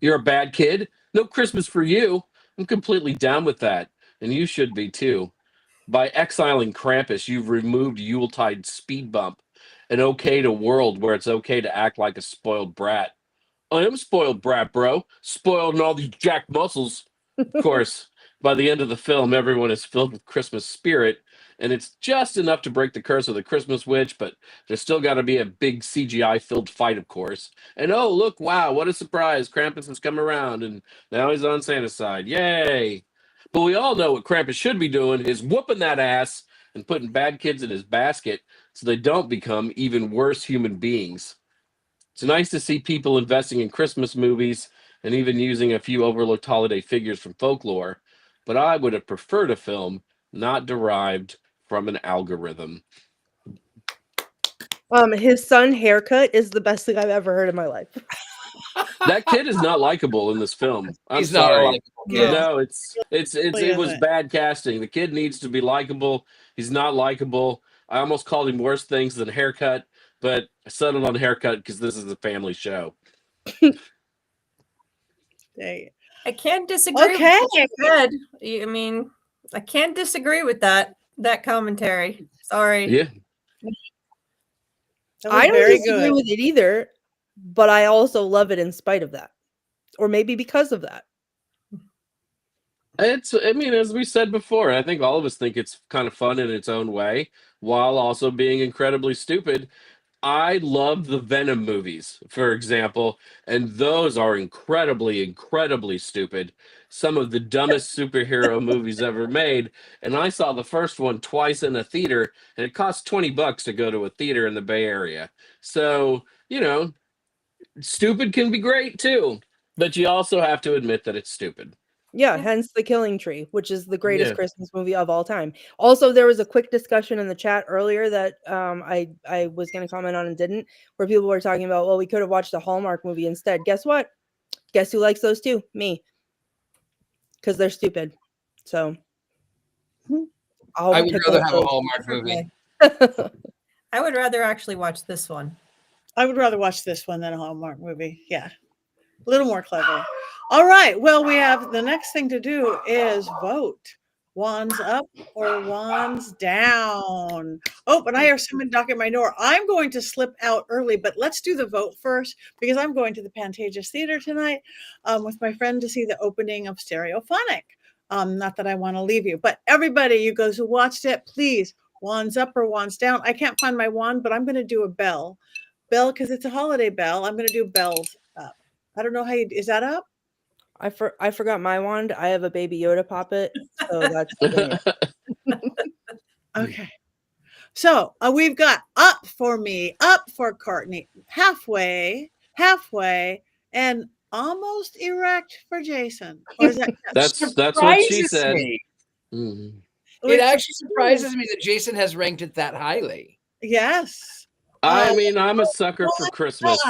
Speaker 4: You're a bad kid? No Christmas for you. I'm completely down with that, and you should be too. By exiling Krampus, you've removed Yuletide's speed bump, an okay to world where it's okay to act like a spoiled brat. I am spoiled brat, bro. Spoiled in all these jack muscles. Of course, by the end of the film, everyone is filled with Christmas spirit, and it's just enough to break the curse of the Christmas witch, but there's still got to be a big CGI filled fight, of course. And oh, look, wow, what a surprise. Krampus has come around, and now he's on Santa's side. Yay! But we all know what Krampus should be doing is whooping that ass and putting bad kids in his basket so they don't become even worse human beings. It's nice to see people investing in Christmas movies and even using a few overlooked holiday figures from folklore, but I would have preferred a film not derived from an algorithm.
Speaker 3: His son Haircut is the best thing I've ever heard in my life.
Speaker 4: That kid is not likable in this film. I'm
Speaker 2: He's not a
Speaker 4: sorry.
Speaker 2: likable kid.
Speaker 4: No, it was bad casting. The kid needs to be likable. He's not likable. I almost called him worse things than Haircut, but I settled on Haircut because this is a family show.
Speaker 1: Dang.
Speaker 5: I can't disagree
Speaker 1: Okay.
Speaker 5: with what you said. I mean, I can't disagree with that commentary. Sorry.
Speaker 4: Yeah.
Speaker 1: That was
Speaker 3: I don't
Speaker 1: very
Speaker 3: disagree
Speaker 1: good.
Speaker 3: with it either, but I also love it in spite of that, or maybe because of that.
Speaker 4: I mean, as we said before, I think all of us think it's kind of fun in its own way, while also being incredibly stupid. I love the Venom movies, for example, and those are incredibly, incredibly stupid. Some of the dumbest superhero movies ever made. And I saw the first one twice in a theater, and it cost $20 to go to a theater in the Bay Area. So, stupid can be great too, but you also have to admit that it's stupid.
Speaker 3: Yeah, hence The Killing Tree, which is the greatest
Speaker 4: Yeah.
Speaker 3: Christmas movie of all time. Also, there was a quick discussion in the chat earlier that I was going to comment on and didn't, where people were talking about, well, we could have watched a Hallmark movie instead. Guess what? Guess who likes those too? Me. Because they're stupid. So
Speaker 2: I would rather have a Hallmark movie.
Speaker 5: I would rather actually watch this one.
Speaker 1: I would rather watch this one than a Hallmark movie. Yeah. A little more clever. All right. Well, we have the next thing to do is vote. Wands up or wands down. Oh, but I hear someone knocking at my door. I'm going to slip out early, but let's do the vote first because I'm going to the Pantages Theater tonight with my friend to see the opening of Stereophonic. Not that I want to leave you, but everybody, you guys who watched it, please, wands up or wands down. I can't find my wand, but I'm going to do a bell. Bell, because it's a holiday bell. I'm going to do bells up. I don't know how you, is that up?
Speaker 3: I forgot my wand. I have a Baby Yoda puppet, so that's
Speaker 1: okay. So we've got up for me, up for Courtney, halfway, and almost erect for Jason. Or is that
Speaker 4: that's what she
Speaker 2: Surprises
Speaker 4: said.
Speaker 2: me.
Speaker 4: Mhm.
Speaker 2: It actually surprises me that Jason has ranked it that highly.
Speaker 1: Yes.
Speaker 4: I mean, I'm a sucker for Christmas.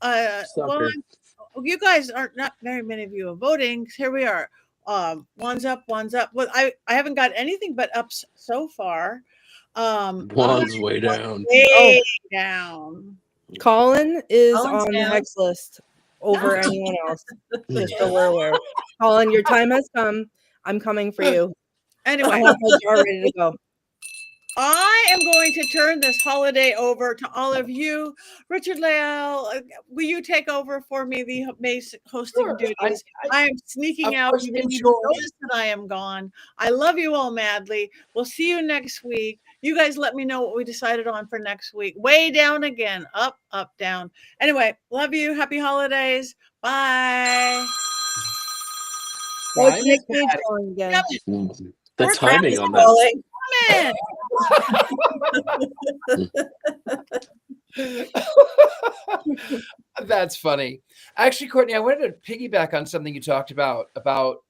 Speaker 1: Well,
Speaker 4: Sucker.
Speaker 1: you guys aren't, not very many of you are voting. Here we are. One's up, one's up. Well, I haven't got anything but ups so far.
Speaker 4: One's way down.
Speaker 1: Way down.
Speaker 3: Colin is
Speaker 5: Colin's
Speaker 3: on the
Speaker 5: down.
Speaker 3: hex list over anyone else. Just so we're aware. Colin, your time has come. I'm coming for you. I
Speaker 1: Anyway,
Speaker 3: have my jar ready to go.
Speaker 1: I am going to turn this holiday over to all of you. Richard Lael, will you take over for me the basic hosting
Speaker 2: Sure.
Speaker 1: duties? I am sneaking
Speaker 2: Of
Speaker 1: out.
Speaker 2: course,
Speaker 1: You didn't even
Speaker 2: enjoy.
Speaker 1: notice that I am gone. I love you all madly. We'll see you next week. You guys let me know what we decided on for next week. Way down again. Up, up, down. Anyway, love you. Happy holidays. Bye.
Speaker 3: What's
Speaker 2: Time
Speaker 3: Nick
Speaker 2: is
Speaker 3: Cage going again?
Speaker 4: The
Speaker 1: We're
Speaker 4: timing on that.
Speaker 5: Rolling.
Speaker 1: Come in.
Speaker 2: That's funny. Actually, Courtney, I wanted to piggyback on something you talked about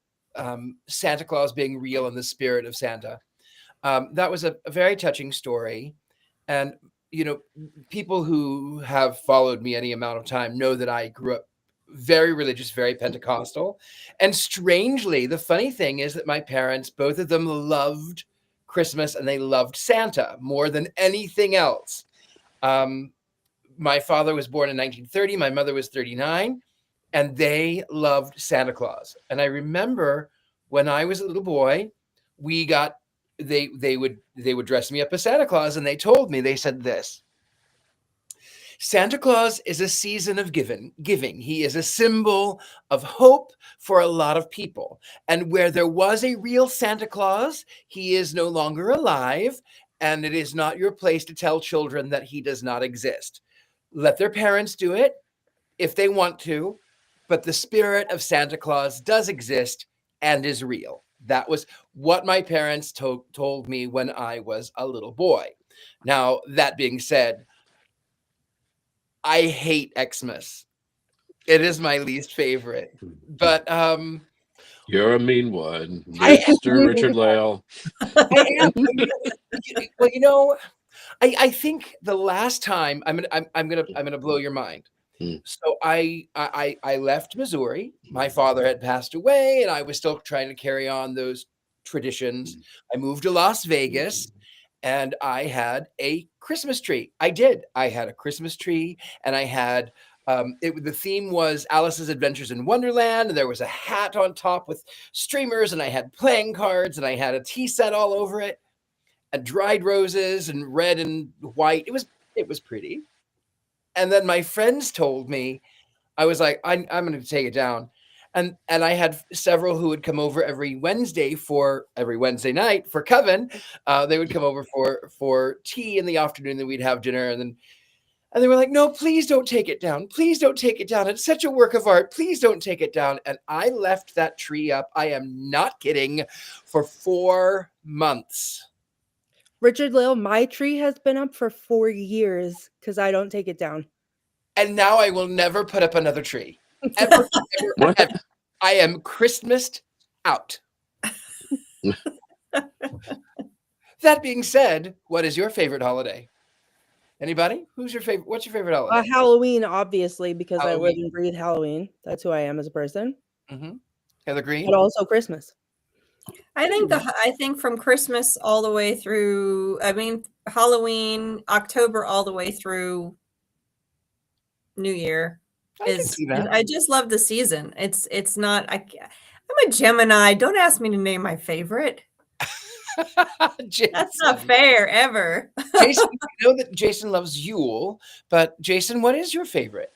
Speaker 2: Santa Claus being real in the spirit of Santa. That was a very touching story. And, you know, people who have followed me any amount of time know that I grew up very religious, very Pentecostal. And strangely, the funny thing is that my parents, both of them loved Christmas and they loved Santa more than anything else. My father was born in 1930. My mother was 39, and they loved Santa Claus. And I remember when I was a little boy, they would dress me up as Santa Claus, and they told me, they said this: Santa Claus is a season of giving. He is a symbol of hope for a lot of people. And where there was a real Santa Claus, he is no longer alive, and it is not your place to tell children that he does not exist. Let their parents do it if they want to, but the spirit of Santa Claus does exist and is real. That was what my parents told me when I was a little boy. Now, that being said, I hate Xmas. It is my least favorite. But
Speaker 4: You're a mean one,
Speaker 1: I am.
Speaker 4: Mr. Richard Lael.
Speaker 1: I am.
Speaker 2: well, you know, I think the last time I'm gonna blow your mind. So I left Missouri. My father had passed away, and I was still trying to carry on those traditions. I moved to Las Vegas, and I had a Christmas tree. I did. I had a Christmas tree, and I had the theme was Alice's Adventures in Wonderland, and there was a hat on top with streamers, and I had playing cards, and I had a tea set all over it, and dried roses and red and white. It was pretty. And then my friends told me, I was like, I'm going to take it down. And I had several who would come over every Wednesday night for Coven. They would come over for tea in the afternoon, then we'd have dinner, and they were like, no, please don't take it down. Please don't take it down. It's such a work of art. Please don't take it down. And I left that tree up, I am not kidding, for 4 months.
Speaker 3: Richard Lael, my tree has been up for 4 years because I don't take it down.
Speaker 2: And now I will never put up another tree. Ever, ever, ever. I am Christmased out. That being said, what is your favorite holiday? Anybody? What's your favorite holiday?
Speaker 3: Halloween, obviously, because I live
Speaker 2: Halloween.
Speaker 3: and breathe Halloween. That's who I am as a person.
Speaker 2: Heather Green?
Speaker 3: But also Christmas.
Speaker 5: I think from Christmas all the way through, Halloween, October all the way through New Year
Speaker 2: I can see that.
Speaker 5: I just love the season. It's not, I'm a Gemini. Don't ask me to name my favorite. That's not fair ever.
Speaker 2: Jason, I know that Jason loves Yule, but Jason, what is your favorite?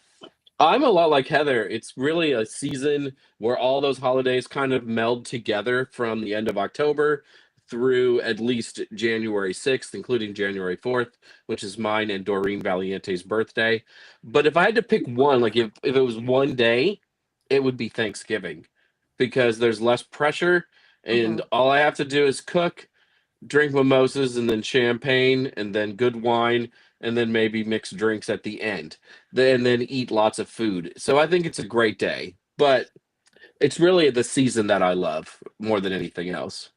Speaker 4: I'm a lot like Heather. It's really a season where all those holidays kind of meld together from the end of October through at least January 6th, including January 4th, which is mine and Doreen Valiente's birthday. But if I had to pick one, like if it was one day, it would be Thanksgiving, because there's less pressure and all I have to do is cook, drink mimosas and then champagne and then good wine and then maybe mixed drinks at the end, and then eat lots of food. So I think it's a great day, but it's really the season that I love more than anything else.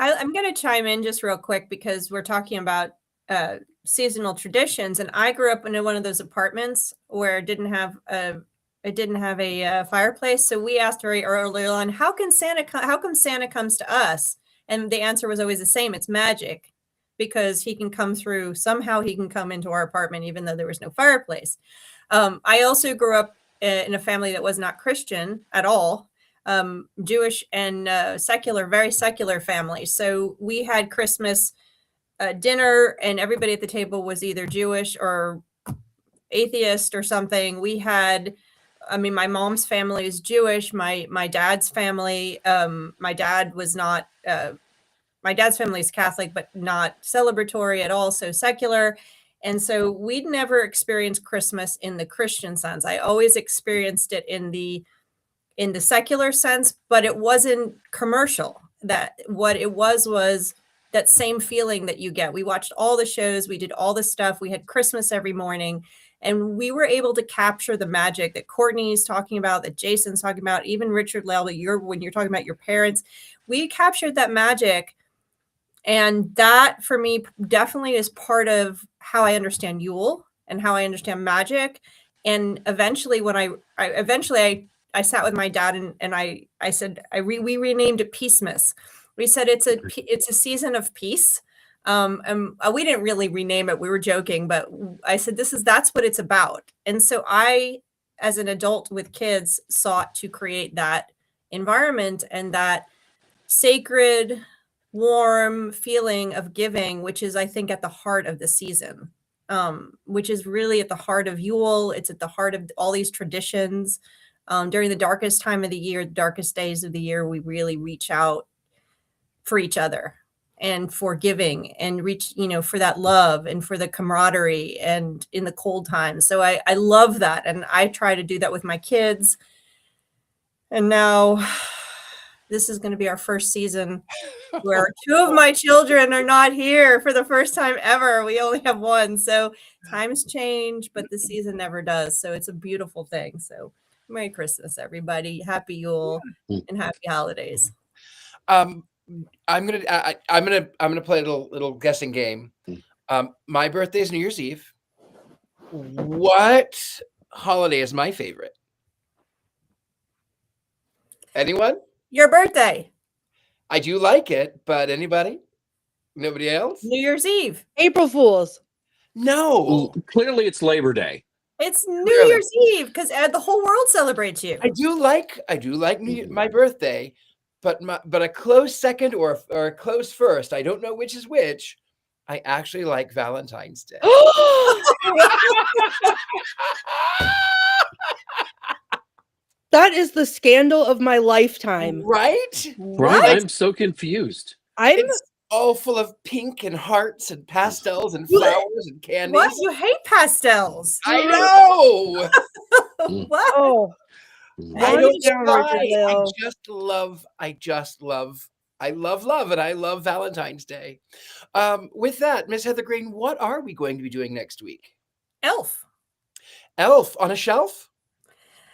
Speaker 5: I'm going to chime in just real quick because we're talking about seasonal traditions, and I grew up in one of those apartments where it didn't have a it didn't have a fireplace. So we asked very early on, how come Santa comes to us? And the answer was always the same. It's magic, because he can come through. Somehow he can come into our apartment, even though there was no fireplace. I also grew up in a family that was not Christian at all, Jewish and secular, very secular family. So we had Christmas dinner, and everybody at the table was either Jewish or atheist or something. We had, I mean, my mom's family is Jewish. My dad's family, my dad was not. My dad's family is Catholic, but not celebratory at all, so secular. And so we'd never experienced Christmas in the Christian sense. I always experienced it in the secular sense, but it wasn't commercial. That what it was that same feeling that you get. We watched all the shows, we did all the stuff, we had Christmas every morning, and we were able to capture the magic that Courtney's talking about, that Jason's talking about, even Richard Lell, when you're talking about your parents, we captured that magic. And that for me definitely is part of how I understand Yule and how I understand magic. And eventually when I sat with my dad and I said, we renamed it Peacemas. We said it's a season of peace. And we didn't really rename it. We were joking, but I said, that's what it's about. And so I, as an adult with kids, sought to create that environment and that sacred, warm feeling of giving, which is, I think, at the heart of the season, which is really at the heart of Yule. It's at the heart of all these traditions. During the darkest time of the year, the darkest days of the year, we really reach out for each other and for giving and reach, for that love and for the camaraderie and in the cold times. So I love that. And I try to do that with my kids. And now this is going to be our first season where two of my children are not here for the first time ever. We only have one. So times change, but the season never does. So it's a beautiful thing. So Merry Christmas, everybody. Happy Yule and happy holidays.
Speaker 2: I'm gonna play a little guessing game. My birthday is New Year's Eve. What holiday is my favorite? Anyone?
Speaker 5: Your birthday.
Speaker 2: I do like it, but anybody? Nobody else?
Speaker 5: New Year's Eve.
Speaker 3: April Fools.
Speaker 2: No.
Speaker 4: Clearly, it's Labor Day.
Speaker 5: It's New Year's Eve because the whole world celebrates you.
Speaker 2: I do like my birthday, but a close second or a close first, I don't know which is which. I actually like Valentine's Day.
Speaker 3: That is the scandal of my lifetime.
Speaker 2: Right?
Speaker 4: Right. I'm so confused.
Speaker 2: It's all full of pink and hearts and pastels and flowers and candies.
Speaker 5: What? You hate pastels?
Speaker 2: I know.
Speaker 5: What?
Speaker 3: Oh,
Speaker 2: I love love, and I love Valentine's Day. With that, Miss Heather Green, what are we going to be doing next week?
Speaker 5: Elf
Speaker 2: on a shelf?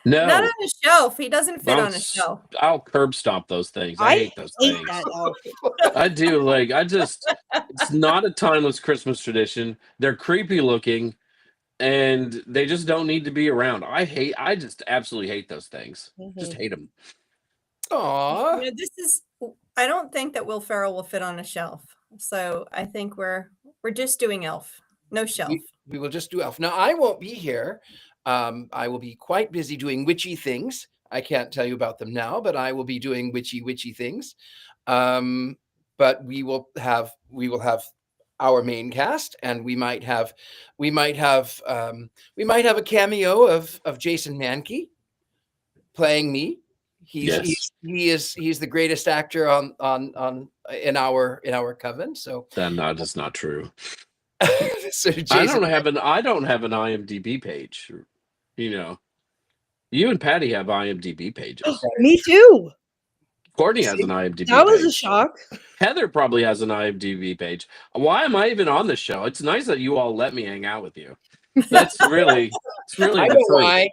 Speaker 4: No,
Speaker 5: not on a shelf. He doesn't fit on a shelf.
Speaker 4: I'll curb stomp those things. I hate those things. I do. It's not a timeless Christmas tradition. They're creepy looking, and they just don't need to be around. I just absolutely hate those things. Just hate them.
Speaker 2: Aww.
Speaker 5: I don't think that Will Ferrell will fit on a shelf. So I think we're just doing Elf. No shelf.
Speaker 2: We will just do Elf. Now, I won't be here. I will be quite busy doing witchy things. I can't tell you about them now, but I will be doing witchy things. But we will have our main cast, and we might have a cameo of Jason Mankey playing me. He's the greatest actor in our coven. So
Speaker 4: that is not true.
Speaker 2: So Jason,
Speaker 4: I don't have an IMDb page. You and Patty have IMDb pages.
Speaker 3: Me too.
Speaker 4: Courtney has an IMDb page.
Speaker 3: That was a shock.
Speaker 4: Heather probably has an IMDb page. Why am I even on the show? It's nice that you all let me hang out with you. It's really
Speaker 2: I know why.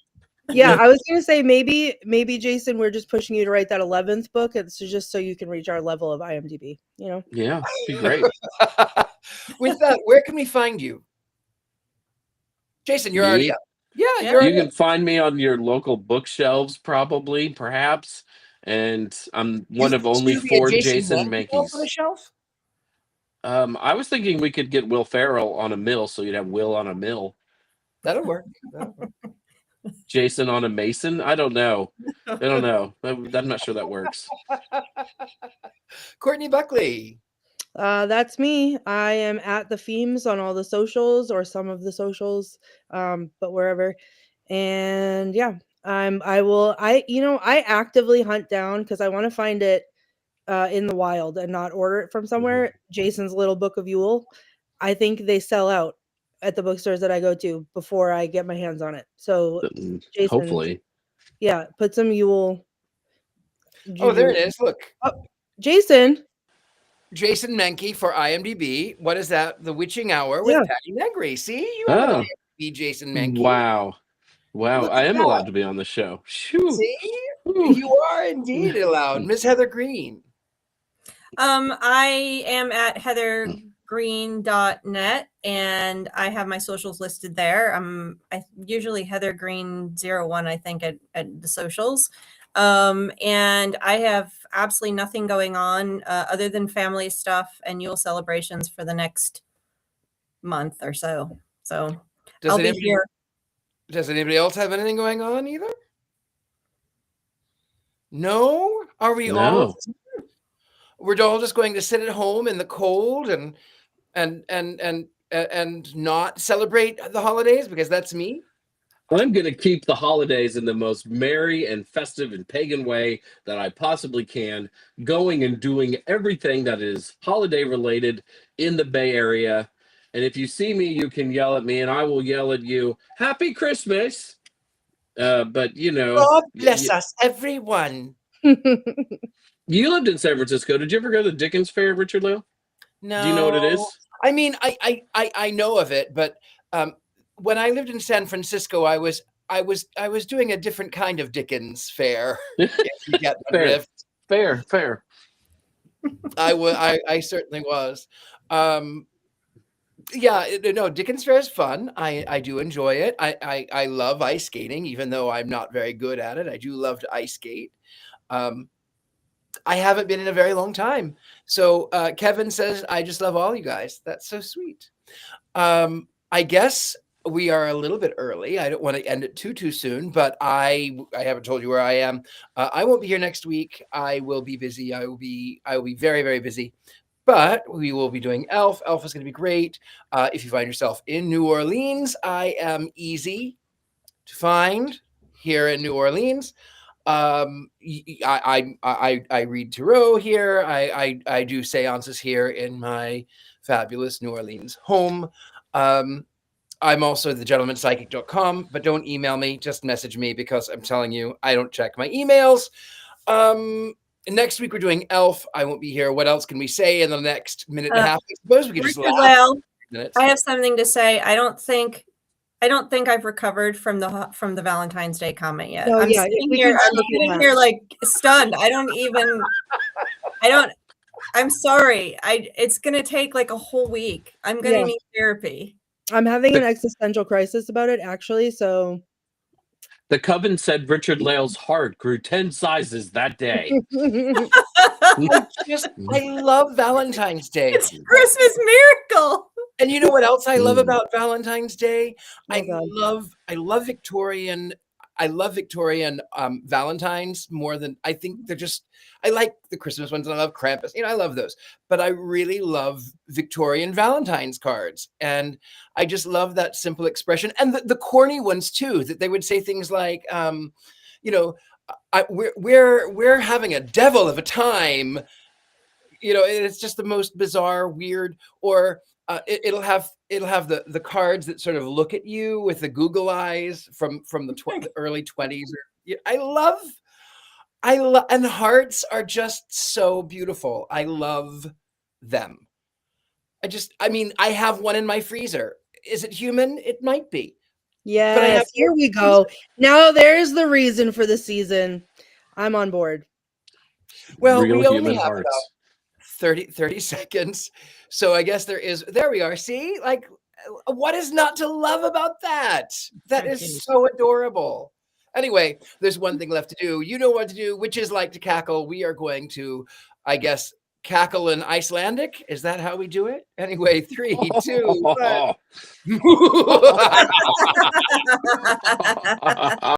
Speaker 3: Yeah, I was gonna say maybe Jason, we're just pushing you to write that 11th book. It's just so you can reach our level of IMDb.
Speaker 4: Yeah, be great.
Speaker 2: With that, where can we find you? Jason, you're already up. Yeah,
Speaker 5: Yeah.
Speaker 2: you're
Speaker 4: You can find me on your local bookshelves, probably, perhaps. And I'm one of only
Speaker 2: to be a
Speaker 4: 4
Speaker 2: Jason
Speaker 4: Jason
Speaker 2: Mankey elf on a
Speaker 4: Mankeys.
Speaker 2: shelf.
Speaker 4: I was thinking we could get Will Ferrell on a mill, so you'd have Will on a mill,
Speaker 2: That'll work. That'll work.
Speaker 4: Jason on a mason. I don't know. I'm not sure that works.
Speaker 2: Courtney Buckley.
Speaker 3: That's me. I am at the Femes on all the socials or some of the socials, but wherever. And yeah, I actively hunt down because I want to find it in the wild and not order it from somewhere. Jason's Little Book of Yule. I think they sell out at the bookstores that I go to before I get my hands on it. So Jason,
Speaker 4: Hopefully.
Speaker 3: yeah, put some Yule.
Speaker 2: Oh, there
Speaker 3: juju-
Speaker 2: it is. Look,
Speaker 3: Jason.
Speaker 2: Jason Mankey for IMDb. What is that? The Witching Hour with
Speaker 3: Yeah.
Speaker 2: Patty Negri. See, you have an
Speaker 4: Oh,
Speaker 2: IMDb, Jason Mankey.
Speaker 4: wow.
Speaker 2: Look
Speaker 4: I
Speaker 2: at
Speaker 4: am
Speaker 2: that.
Speaker 4: allowed to be on the show. Shoo.
Speaker 2: See,
Speaker 4: Whew.
Speaker 2: you are indeed allowed. Miss Heather Green.
Speaker 5: I am at heathergreen.net and I have my socials listed there. I usually Heather Green 01, I think, at the socials. And I have absolutely nothing going on other than family stuff and Yule celebrations for the next month or so. So I'll be here.
Speaker 2: Does anybody else have anything going on either? No? Are we all?
Speaker 4: No.
Speaker 2: We're all just going to sit at home in the cold and not celebrate the holidays because that's me.
Speaker 4: I'm going to keep the holidays in the most merry and festive and pagan way that I possibly can, going and doing everything that is holiday related in the Bay Area. And if you see me, you can yell at me and I will yell at you, Happy Christmas. But
Speaker 2: God bless us, everyone.
Speaker 4: You lived in San Francisco. Did you ever go to the Dickens Fair, Richard Lale?
Speaker 2: No.
Speaker 4: Do you know what it is?
Speaker 2: I mean, I know of it, but when I lived in San Francisco, I was doing a different kind of Dickens fair. If you get the drift.
Speaker 4: Fair.
Speaker 2: I certainly was. Yeah, no, Dickens Fair is fun. I do enjoy it. I love ice skating, even though I'm not very good at it. I do love to ice skate. I haven't been in a very long time. So Kevin says, I just love all you guys. That's so sweet. I guess we are a little bit early. I don't want to end it too soon, but I haven't told you where I am. I won't be here next week. I will be busy. I will be very, very busy. But we will be doing Elf. Elf is going to be great. If you find yourself in New Orleans, I am easy to find here in New Orleans. I read tarot here. I do seances here in my fabulous New Orleans home. I'm also thegentlemanpsychic.com, but don't email me, just message me because I'm telling you, I don't check my emails. Next week we're doing Elf. I won't be here. What else can we say in the next minute and a half? I suppose we could just laugh.
Speaker 5: Well, I have something to say. I don't think I've recovered from the Valentine's Day comment yet.
Speaker 3: Oh,
Speaker 5: I'm
Speaker 3: yeah,
Speaker 5: sitting here like stunned. I'm sorry. It's gonna take like a whole week. I'm gonna need therapy.
Speaker 3: I'm having an existential crisis about it, actually. So
Speaker 4: the Coven said Richard Lale's heart grew 10 sizes that day.
Speaker 2: I love Valentine's Day.
Speaker 5: It's a Christmas miracle.
Speaker 2: And you know what else I love about Valentine's Day?
Speaker 3: Oh,
Speaker 2: I love Victorian Valentines more than I think I like the Christmas ones and I love Krampus. I love those. But I really love Victorian Valentine's cards. And I just love that simple expression. And the corny ones too, that they would say things like, we're having a devil of a time. It's just the most bizarre, weird, or it'll have the cards that sort of look at you with the Google eyes from the early 20s. I love, and hearts are just so beautiful. I love them. I have one in my freezer. Is it human? It might be.
Speaker 3: yes, here we go. Now there's the reason for the season. I'm on board.
Speaker 2: Well,
Speaker 4: Real
Speaker 2: we only
Speaker 4: human
Speaker 2: have
Speaker 4: hearts.
Speaker 2: about 30 seconds. So I guess there we are. See, like What is not to love about that? That
Speaker 1: So
Speaker 2: is
Speaker 1: cute.
Speaker 2: so adorable. Anyway, there's one thing left to do. You know what to do. Witches like to cackle. We are going to, I guess, cackle in Icelandic. Is that how we do it? Anyway, 3, 2, 1.